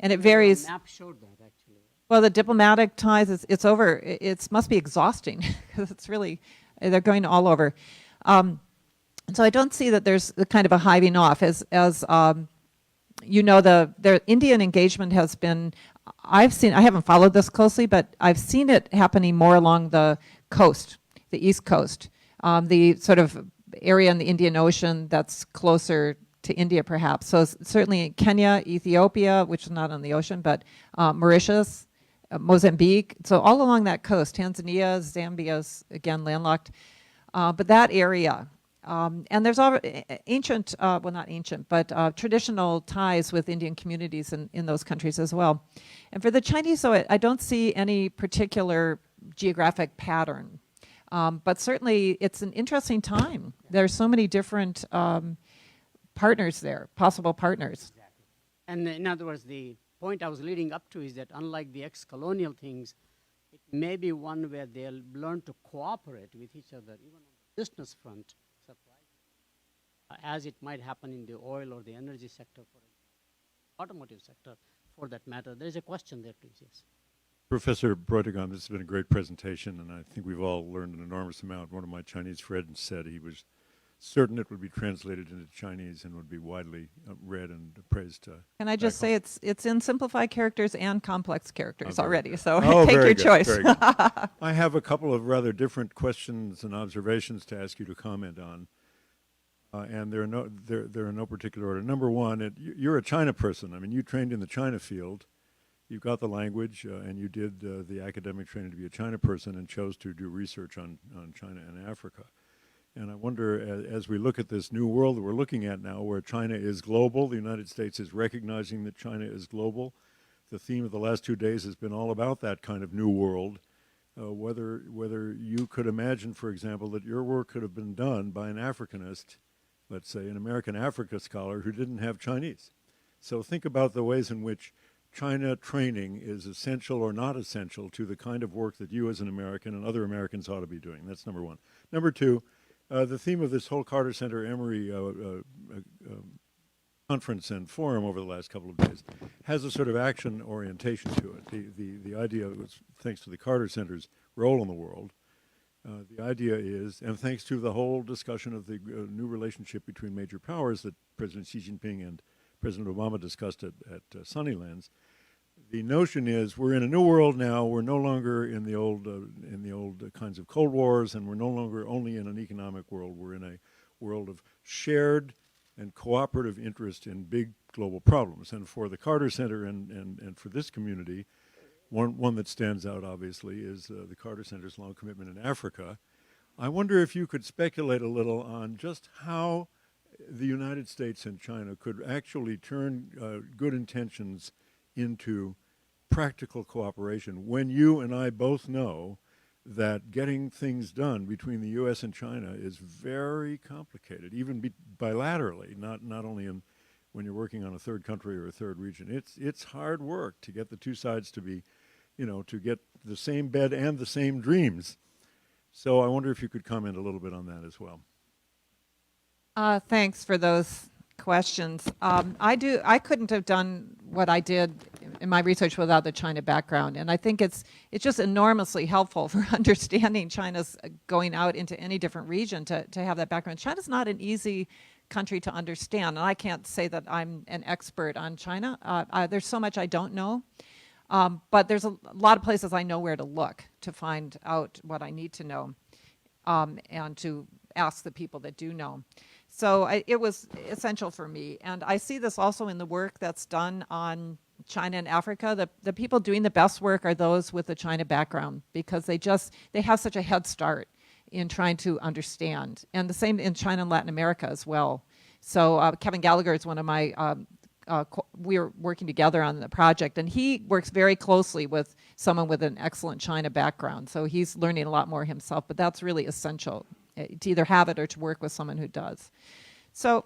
it varies. The map showed that, actually. Well, the diplomatic ties, it's over. It must be exhausting because it's really, they're going all over. So I don't see that there's the kind of a hiving off. As you know, the Indian engagement has been, I haven't followed this closely, but I've seen it happening more along the coast, the East Coast, the sort of area in the Indian Ocean that's closer to India, perhaps. So certainly Kenya, Ethiopia, which is not on the ocean, but Mauritius, Mozambique. So all along that coast, Tanzania, Zambia's, again, landlocked. But that area, and there's ancient, well, not ancient, but traditional ties with Indian communities in those countries as well. And for the Chinese, so I don't see any particular geographic pattern. But certainly it's an interesting time. There's so many different partners there, possible partners. Exactly. And in other words, the point I was leading up to is that unlike the ex-colonial things, it may be one where they'll learn to cooperate with each other, even on the business front, as it might happen in the oil or the energy sector, for example, automotive sector, for that matter. There's a question there, please, yes. Professor Brautigam, this has been a great presentation, and I think we've all learned an enormous amount. One of my Chinese friends said he was certain it would be translated into Chinese and would be widely read and praised. Can I just say it's in simplified characters and complex characters already, good. so Oh, take very your good, choice. very good. I have a couple of rather different questions and observations to ask you to comment on, and they're in no particular order. Number one, you're a China person. I mean, you trained in the China field. You got the language, and you did the academic training to be a China person and chose to do research on China and Africa. And I wonder, as we look at this new world that we're looking at now, where China is global, the United States is recognizing that China is global. The theme of the last 2 days has been all about that kind of new world. Whether you could imagine, for example, that your work could have been done by an Africanist, let's say an American Africa scholar who didn't have Chinese. So think about the ways in which China training is essential or not essential to the kind of work that you as an American and other Americans ought to be doing. That's number one. Number two, the theme of this whole Carter Center Emory conference and forum over the last couple of days has a sort of action orientation to it. The idea was, thanks to the Carter Center's role in the world, the idea is, and thanks to the whole discussion of the new relationship between major powers that President Xi Jinping and President Obama discussed at Sunnylands, the notion is we're in a new world now. We're no longer in the old kinds of Cold Wars, and we're no longer only in an economic world. We're in a world of shared and cooperative interest in big global problems. And for the Carter Center and for this community, one that stands out obviously is the Carter Center's long commitment in Africa. I wonder if you could speculate a little on just how the United States and China could actually turn good intentions into practical cooperation when you and I both know that getting things done between the U.S. and China is very complicated, even bilaterally, not only when you're working on a third country or a third region. It's hard work to get the two sides to be to get the same bed and the same dreams. So I wonder if you could comment a little bit on that as well. Thanks for those questions. I couldn't have done what I did in my research without the China background, and I think it's just enormously helpful for understanding China's going out into any different region to have that background. China's not an easy country to understand, and I can't say that I'm an expert on China. There's so much I don't know, but there's a lot of places I know where to look to find out what I need to know, and to ask the people that do know. So it was essential for me. And I see this also in the work that's done on China and Africa. The people doing the best work are those with the China background, because they have such a head start in trying to understand. And the same in China and Latin America as well. So Kevin Gallagher is one of my, we're working together on the project, and he works very closely with someone with an excellent China background. So he's learning a lot more himself, but that's really essential, to either have it or to work with someone who does. So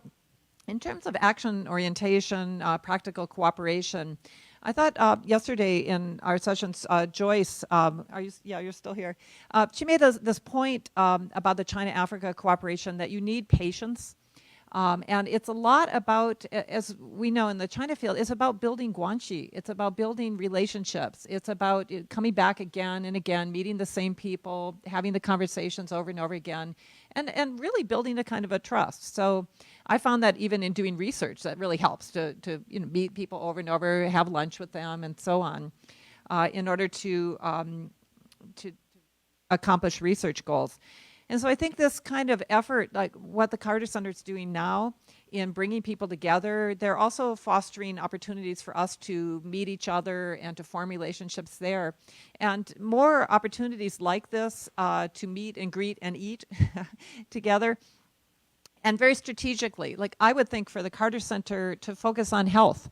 in terms of action orientation, practical cooperation, I thought yesterday in our sessions, Joyce, you're still here. She made this point about the China-Africa cooperation, that you need patience. And it's a lot about, as we know in the China field, it's about building guanxi. It's about building relationships. It's about coming back again and again, meeting the same people, having the conversations over and over again, and really building a kind of a trust. So I found that even in doing research, that really helps to meet people over and over, have lunch with them, and so on, in order to accomplish research goals. And so I think this kind of effort, like what the Carter Center is doing now in bringing people together, they're also fostering opportunities for us to meet each other and to form relationships there. And more opportunities like this to meet and greet and eat together. And very strategically, like I would think for the Carter Center to focus on health.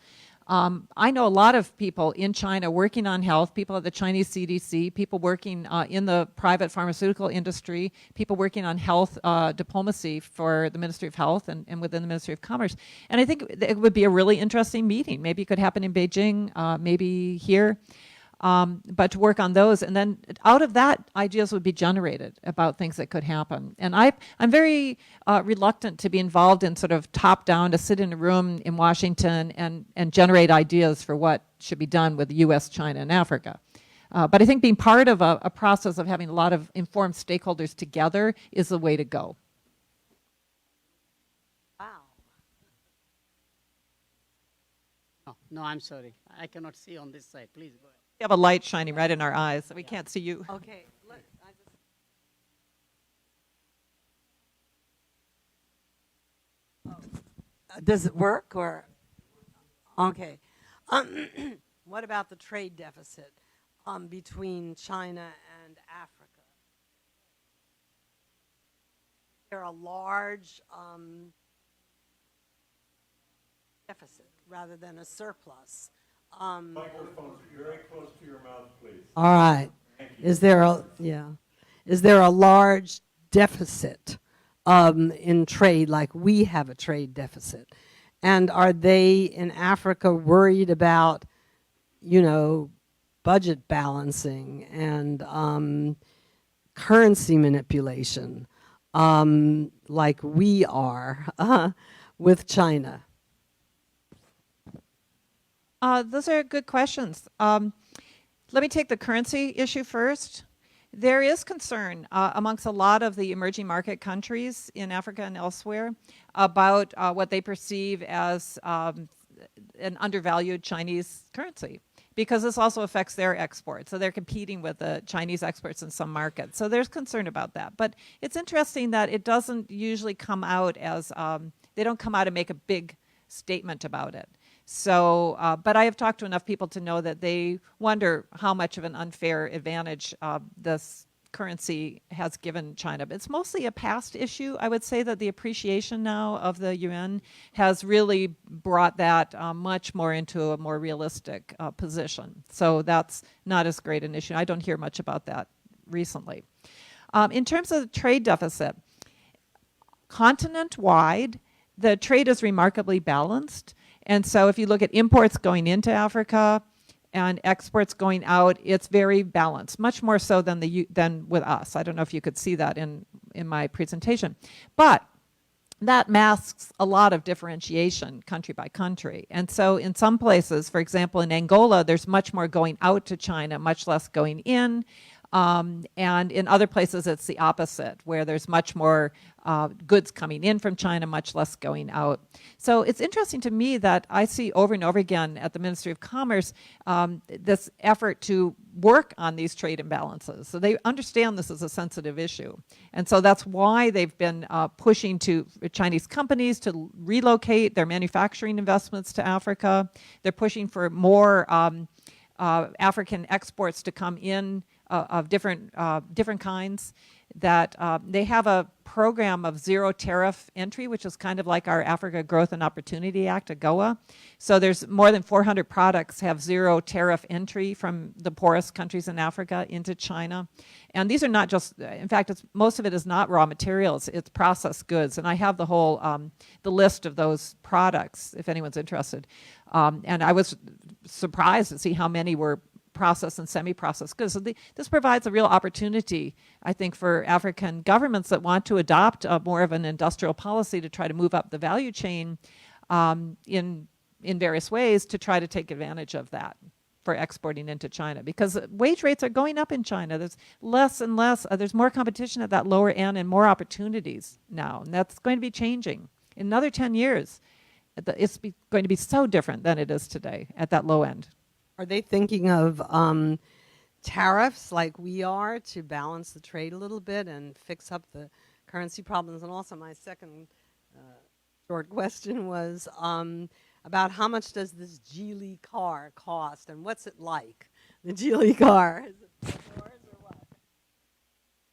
I know a lot of people in China working on health, people at the Chinese CDC, people working in the private pharmaceutical industry, people working on health diplomacy for the Ministry of Health and within the Ministry of Commerce. And I think it would be a really interesting meeting. Maybe it could happen in Beijing, maybe here. But to work on those, and then out of that, ideas would be generated about things that could happen. And I'm very reluctant to be involved in sort of top-down, to sit in a room in Washington and generate ideas for what should be done with the U.S., China, and Africa. But I think being part of a process of having a lot of informed stakeholders together is the way to go. Wow. No, I'm sorry. I cannot see on this side. Please go ahead. We have a light shining right in our eyes, so we can't see you. Okay. Does it work or? Okay. What about the trade deficit between China and Africa? Is there a large deficit rather than a surplus? Microphone's very close to your mouth, please. All right. Is there a large deficit in trade, like we have a trade deficit? And are they in Africa worried about, budget balancing and currency manipulation, like we are with China? Those are good questions. Let me take the currency issue first. There is concern amongst a lot of the emerging market countries in Africa and elsewhere about what they perceive as an undervalued Chinese currency, because this also affects their exports. So they're competing with the Chinese exports in some markets. So there's concern about that. But it's interesting that it doesn't usually come out as, they don't come out and make a big statement about it. So, but I have talked to enough people to know that they wonder how much of an unfair advantage this currency has given China. But it's mostly a past issue. I would say that the appreciation now of the yuan has really brought that much more into a more realistic position. So that's not as great an issue. I don't hear much about that recently. In terms of the trade deficit, continent-wide, the trade is remarkably balanced. And so if you look at imports going into Africa and exports going out, it's very balanced, much more so than than with us. I don't know if you could see that in my presentation, but that masks a lot of differentiation country by country. And so in some places, for example, in Angola, there's much more going out to China, much less going in. And in other places, it's the opposite, where there's much more goods coming in from China, much less going out. So it's interesting to me that I see over and over again at the Ministry of Commerce this effort to work on these trade imbalances. So they understand this is a sensitive issue. And so that's why they've been pushing to Chinese companies to relocate their manufacturing investments to Africa. They're pushing for more African exports to come in of different kinds. That they have a program of zero tariff entry, which is kind of like our Africa Growth and Opportunity Act, AGOA. So there's more than 400 products have zero tariff entry from the poorest countries in Africa into China. And these are not just, in fact, most of it is not raw materials, it's processed goods. And I have the whole, the list of those products, if anyone's interested. And I was surprised to see how many were processed and semi-processed goods. So this provides a real opportunity, I think, for African governments that want to adopt more of an industrial policy to try to move up the value chain in various ways to try to take advantage of that for exporting into China. Because wage rates are going up in China. There's less and less, there's more competition at that lower end and more opportunities now. And that's going to be changing. In another 10 years, it's going to be so different than it is today at that low end. Are they thinking of tariffs like we are to balance the trade a little bit and fix up the currency problems? And also my second short question was about how much does this Geely car cost and what's it like, the Geely car? Is it yours or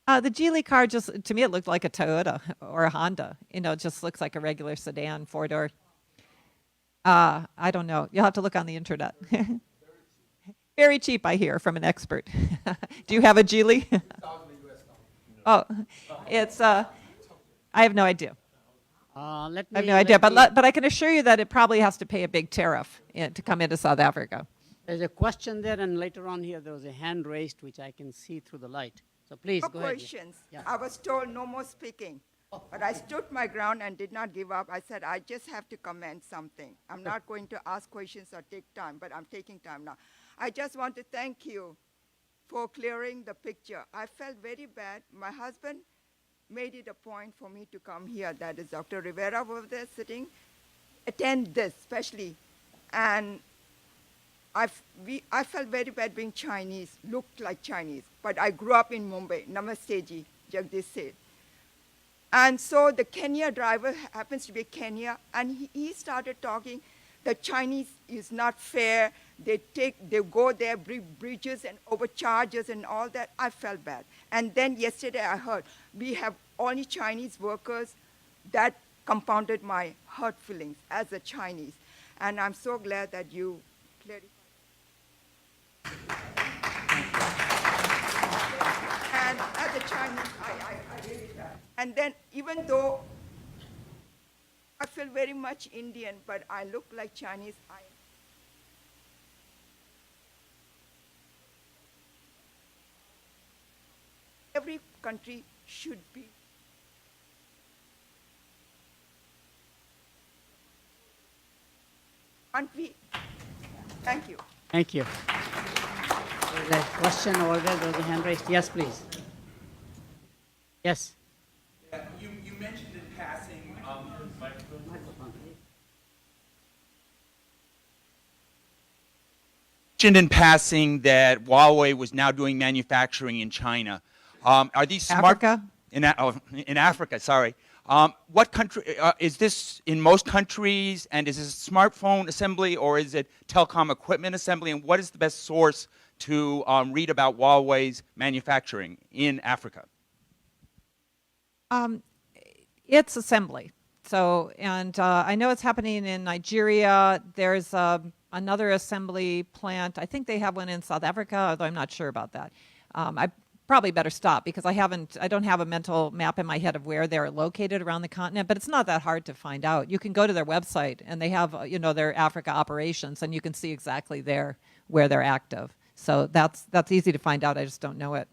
what? The Geely car just, to me, it looked like a Toyota or a Honda. You know, it just looks like a regular sedan, four-door. I don't know. You'll have to look on the internet. Very cheap, I hear, from an expert. Do you have a Geely? Oh, it's, I have no idea. I have no idea, but I can assure you that it probably has to pay a big tariff to come into South Africa. There's a question there, and later on here there was a hand raised, which I can see through the light. So please go ahead. Questions. Yeah. I was told no more speaking. But I stood my ground and did not give up. I said, I just have to comment something. I'm not going to ask questions or take time, but I'm taking time now. I just want to thank you for clearing the picture. I felt very bad. My husband made it a point for me to come here. That is Dr. Rivera over there sitting. Attend this, especially. And I felt very bad being Chinese, looked like Chinese. But I grew up in Mumbai, Namaste ji, Jagdish said. And so the Kenya driver happens to be Kenya, and he started talking. The Chinese is not fair. They go there, break bridges and overcharges and all that. I felt bad. And then yesterday I heard we have only Chinese workers. That compounded my hurt feelings as a Chinese. And I'm so glad that you clarified. And as a Chinese, I really felt. And then even though I feel very much Indian, but I look like Chinese, every country should be. Aren't we? Thank you. Thank you. There's a question over there. There's a hand raised. Yes, please. Yes. Yeah, you mentioned in passing. Mentioned in passing that Huawei was now doing manufacturing in China. Are these smart? Africa? In Africa, sorry. What country is this in most countries? And is this smartphone assembly or is it telecom equipment assembly? And what is the best source to read about Huawei's manufacturing in Africa? It's assembly. So, and I know it's happening in Nigeria. There's another assembly plant. I think they have one in South Africa, although I'm not sure about that. probably better stop because I don't have a mental map in my head of where they're located around the continent, but it's not that hard to find out. You can go to their website and they have, their Africa operations, and you can see exactly where they're active. So that's easy to find out. I just don't know it.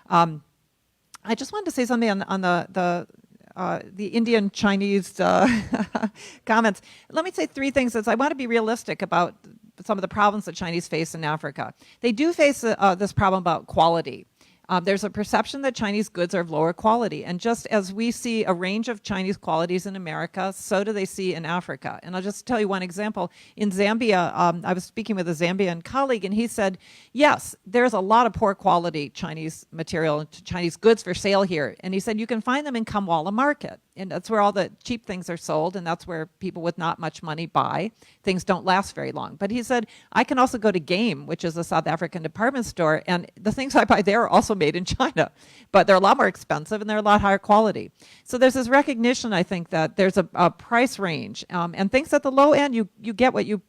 I just wanted to say something on the Indian Chinese comments. Let me say three things. I want to be realistic about some of the problems that Chinese face in Africa. They do face this problem about quality. There's a perception that Chinese goods are of lower quality. And just as we see a range of Chinese qualities in America, so do they see in Africa. And I'll just tell you one example. In Zambia, I was speaking with a Zambian colleague, and he said, yes, there's a lot of poor quality Chinese material, Chinese goods for sale here. And he said, you can find them in Kamwala Market. And that's where all the cheap things are sold, and that's where people with not much money buy. Things don't last very long. But he said, I can also go to Game, which is a South African department store, and the things I buy there are also made in China. But they're a lot more expensive, and they're a lot higher quality. So there's this recognition, I think, that there's a price range. And things at the low end, you get what you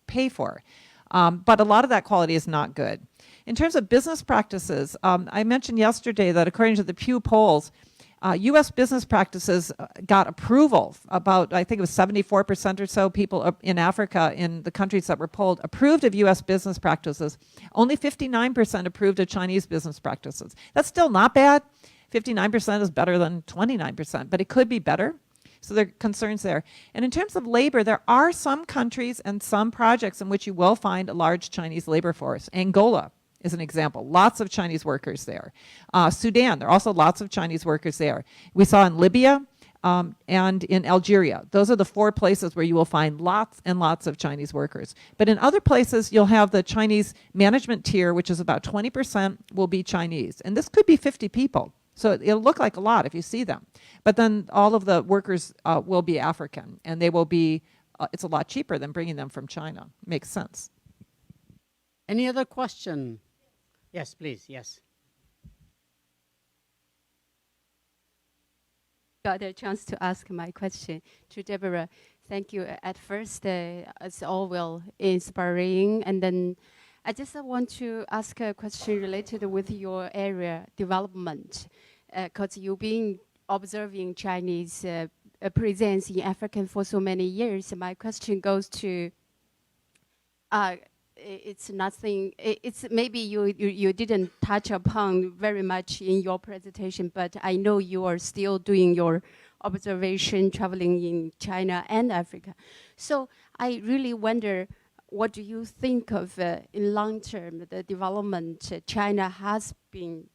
pay for. But a lot of that quality is not good. In terms of business practices, I mentioned yesterday that according to the Pew polls, U.S. business practices got approval. About, I think it was 74% or so people in Africa, in the countries that were polled, approved of U.S. business practices. Only 59% approved of Chinese business practices. That's still not bad. 59% is better than 29%, but it could be better. So there are concerns there. And in terms of labor, there are some countries and some projects in which you will find a large Chinese labor force. Angola is an example. Lots of Chinese workers there. Sudan, there are also lots of Chinese workers there. We saw in Libya and in Algeria. Those are the 4 places where you will find lots and lots of Chinese workers. But in other places, you'll have the Chinese management tier, which is about 20% will be Chinese. And this could be 50 people. So it'll look like a lot if you see them. But then all of the workers will be African, and they will be, it's a lot cheaper than bringing them from China. Makes sense. Any other question? Yes, please, yes. Got a chance to ask my question to Deborah. Thank you. At first, it's all well inspiring, and then I just want to ask a question related with your area development, because you've been observing Chinese presence in Africa for so many years. My question goes to, it's nothing, it's maybe you didn't touch upon very much in your presentation, but I know you are still doing your observation traveling in China and Africa. So I really wonder, what do you think of in long term, the development China has been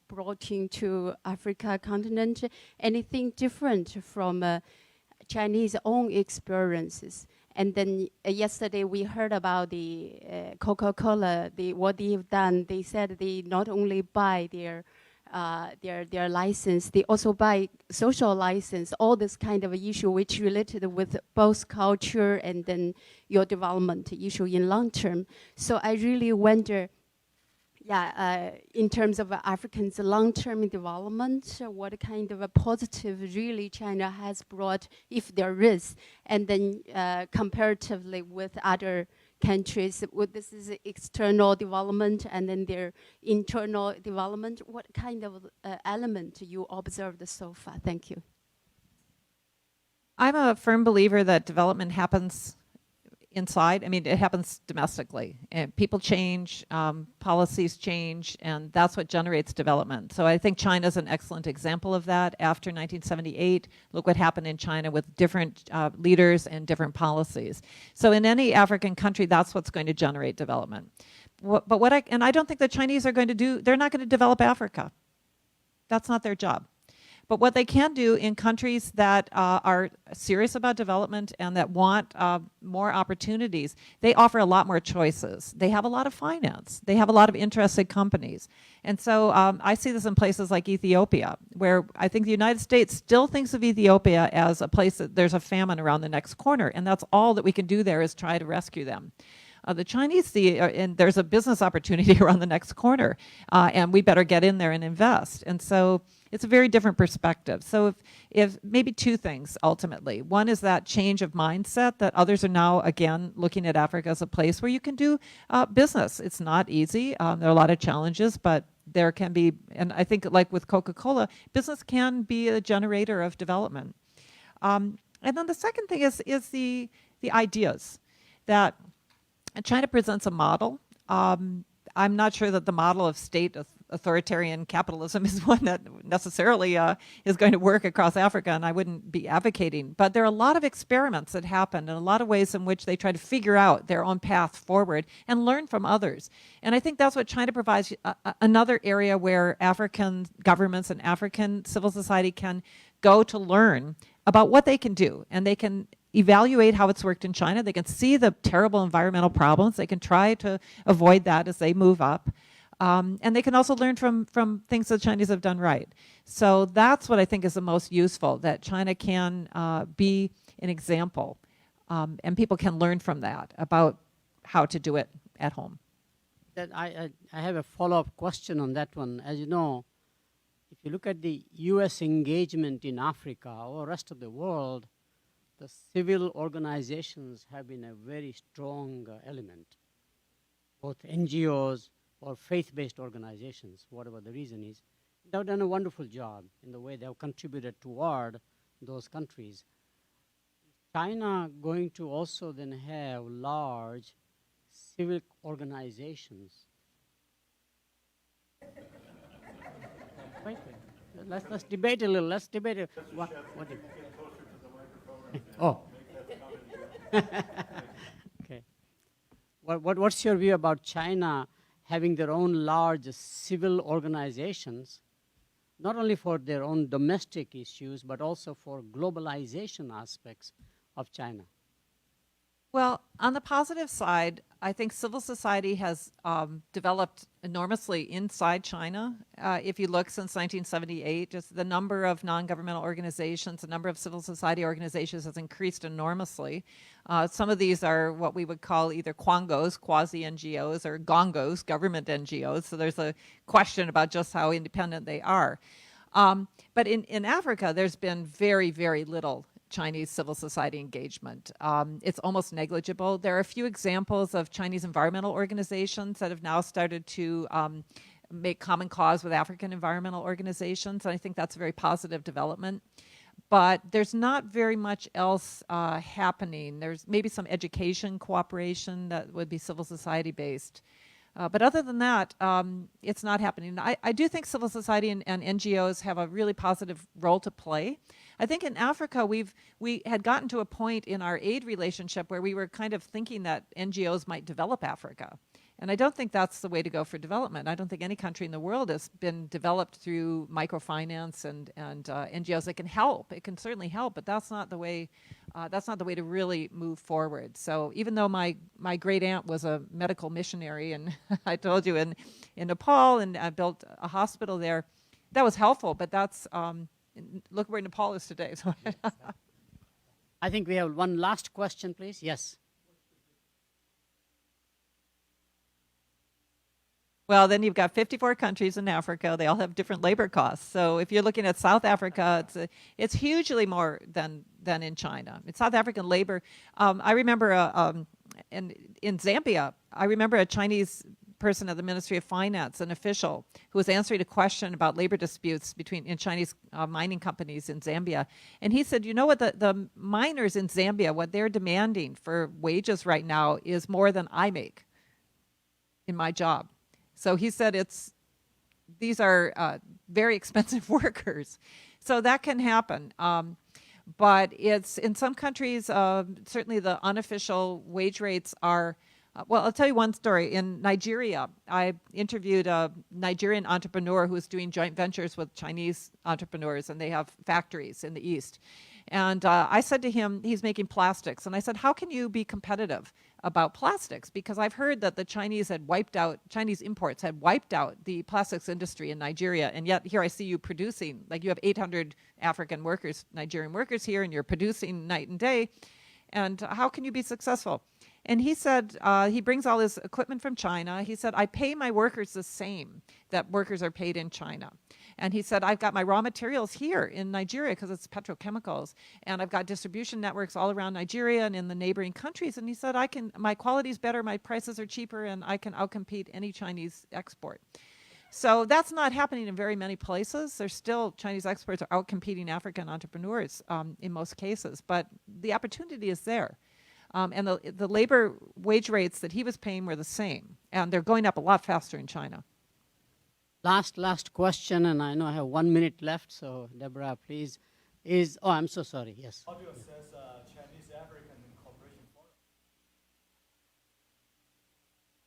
brought into Africa continent? Anything different from Chinese own experiences? And then yesterday we heard about the Coca-Cola, what they've done. They said they not only buy their license, they also buy social license, all this kind of issue which related with both culture and then your development issue in long term. So I really wonder, in terms of Africans' long-term development, what kind of a positive really China has brought, if there is, and then comparatively with other countries, this is external development and then their internal development, what kind of element you observed so far? Thank you. I'm a firm believer that development happens inside. I mean, it happens domestically. And people change, policies change, and that's what generates development. So I think China's an excellent example of that. After 1978, look what happened in China with different leaders and different policies. So in any African country, that's what's going to generate development. And I don't think the Chinese are going to do, they're not going to develop Africa. That's not their job. But what they can do in countries that are serious about development and that want more opportunities, they offer a lot more choices. They have a lot of finance. They have a lot of interested companies. And so I see this in places like Ethiopia, where I think the United States still thinks of Ethiopia as a place that there's a famine around the next corner, and that's all that we can do there is try to rescue them. The Chinese see, and there's a business opportunity around the next corner, and we better get in there and invest. And so it's a very different perspective. So if maybe 2 things ultimately. One is that change of mindset that others are now, again, looking at Africa as a place where you can do business. It's not easy. There are a lot of challenges, but there can be, and I think like with Coca-Cola, business can be a generator of development. And then the second thing is the ideas that China presents a model. I'm not sure that the model of state authoritarian capitalism is one that necessarily is going to work across Africa, and I wouldn't be advocating. But there are a lot of experiments that happen and a lot of ways in which they try to figure out their own path forward and learn from others. And I think that's what China provides, another area where African governments and African civil society can go to learn about what they can do. And they can evaluate how it's worked in China. They can see the terrible environmental problems. They can try to avoid that as they move up. And they can also learn from things the Chinese have done right. So that's what I think is the most useful, that China can be an example. And people can learn from that about how to do it at home. I have a follow-up question on that one. As you know, if you look at the US engagement in Africa or rest of the world, the civil organizations have been a very strong element, both NGOs or faith-based organizations, whatever the reason is. They've done a wonderful job in the way they have contributed toward those countries. China going to also then have large civic organizations. Wait, let's debate a little. Let's debate it. What do you? Oh. Okay. What's your view about China having their own large civil organizations, not only for their own domestic issues, but also for globalization aspects of China? Well, on the positive side, I think civil society has developed enormously inside China. If you look since 1978, just the number of non-governmental organizations, the number of civil society organizations has increased enormously. Some of these are what we would call either quangos, quasi-NGOs, or gongos, government NGOs. So there's a question about just how independent they are. But in Africa, there's been very, very little Chinese civil society engagement. It's almost negligible. There are a few examples of Chinese environmental organizations that have now started to make common cause with African environmental organizations, and I think that's a very positive development. But there's not very much else happening. There's maybe some education cooperation that would be civil society based. But other than that, it's not happening. I do think civil society and NGOs have a really positive role to play. I think in Africa, we had gotten to a point in our aid relationship where we were kind of thinking that NGOs might develop Africa. And I don't think that's the way to go for development. I don't think any country in the world has been developed through microfinance and NGOs. It can help. It can certainly help, but that's not the way. That's not the way to really move forward. So even though my great aunt was a medical missionary, and I told you in Nepal, and I built a hospital there, that was helpful. But that's look where Nepal is today. So I think we have one last question, please. Yes. Well, then you've got 54 countries in Africa. They all have different labor costs. So if you're looking at South Africa, it's hugely more than in China. It's South African labor. I remember in Zambia, I remember a Chinese person at the Ministry of Finance, an official, who was answering a question about labor disputes in Chinese mining companies in Zambia. And he said, you know what, the miners in Zambia, what they're demanding for wages right now is more than I make in my job. So he said these are very expensive workers. So that can happen. But it's in some countries, certainly the unofficial wage rates are, well, I'll tell you one story. In Nigeria, I interviewed a Nigerian entrepreneur who was doing joint ventures with Chinese entrepreneurs, and they have factories in the East. And I said to him, he's making plastics. And I said, how can you be competitive about plastics? Because I've heard that the Chinese imports had wiped out the plastics industry in Nigeria. And yet here I see you producing, like you have 800 African workers, Nigerian workers here, and you're producing night and day. And how can you be successful? And he said, he brings all his equipment from China. He said, I pay my workers the same that workers are paid in China. And he said, I've got my raw materials here in Nigeria because it's petrochemicals. And I've got distribution networks all around Nigeria and in the neighboring countries. And he said, my quality's better, my prices are cheaper, and I can outcompete any Chinese export. So that's not happening in very many places. There's still, Chinese experts are outcompeting African entrepreneurs in most cases, but the opportunity is there. And the labor wage rates that he was paying were the same, and they're going up a lot faster in China. Last question, and I know I have 1 minute left, so Deborah, please. I'm so sorry, yes. How do you assess Chinese-African Cooperation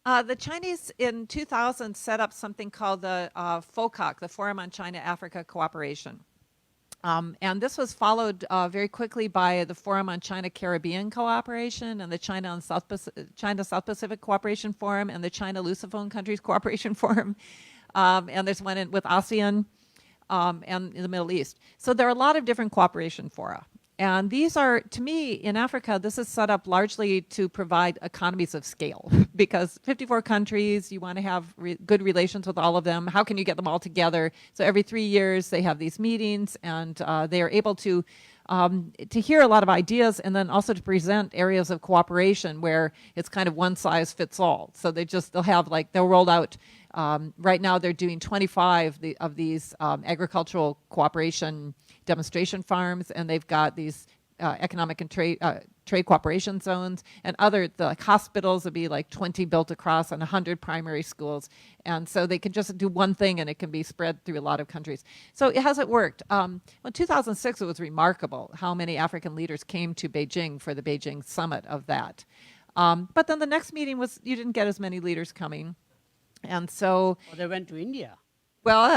Forum? The Chinese in 2000 set up something called the FOCAC, the Forum on China-Africa Cooperation. And this was followed very quickly by the Forum on China-Caribbean Cooperation and the China-South Pacific Cooperation Forum and the China-Lusophone Countries Cooperation Forum. And there's one with ASEAN and in the Middle East. So there are a lot of different cooperation fora. And these are, to me, in Africa, this is set up largely to provide economies of scale because 54 countries, you want to have good relations with all of them. How can you get them all together? So every 3 years, they have these meetings, and they are able to hear a lot of ideas and then also to present areas of cooperation where it's kind of one size fits all. So they'll roll out, right now they're doing 25 of these agricultural cooperation demonstration farms, and they've got these economic and trade cooperation zones, and like hospitals would be like 20 built across and 100 primary schools. And so they can just do one thing and it can be spread through a lot of countries. So it hasn't worked. In 2006, it was remarkable how many African leaders came to Beijing for the Beijing summit of that. But then the next meeting you didn't get as many leaders coming. And so... Oh, they went to India. Well,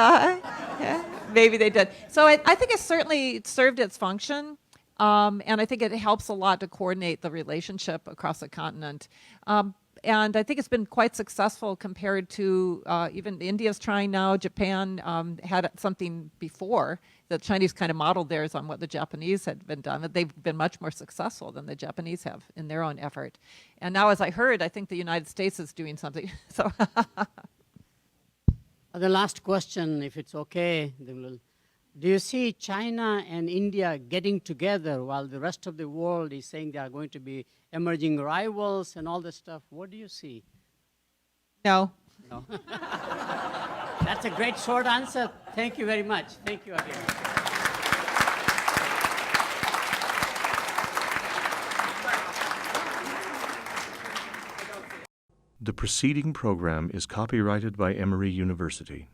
yeah, maybe they did. So I think it certainly served its function, and I think it helps a lot to coordinate the relationship across the continent. And I think it's been quite successful compared to even India's trying now. Japan had something before. The Chinese kind of modeled theirs on what the Japanese had been done. But they've been much more successful than the Japanese have in their own effort. And now, as I heard, I think the United States is doing something. So. The last question, if it's okay, do you see China and India getting together while the rest of the world is saying they are going to be emerging rivals and all this stuff? What do you see? No. No. That's a great short answer. Thank you very much. Thank you again. The preceding program is copyrighted by Emory University.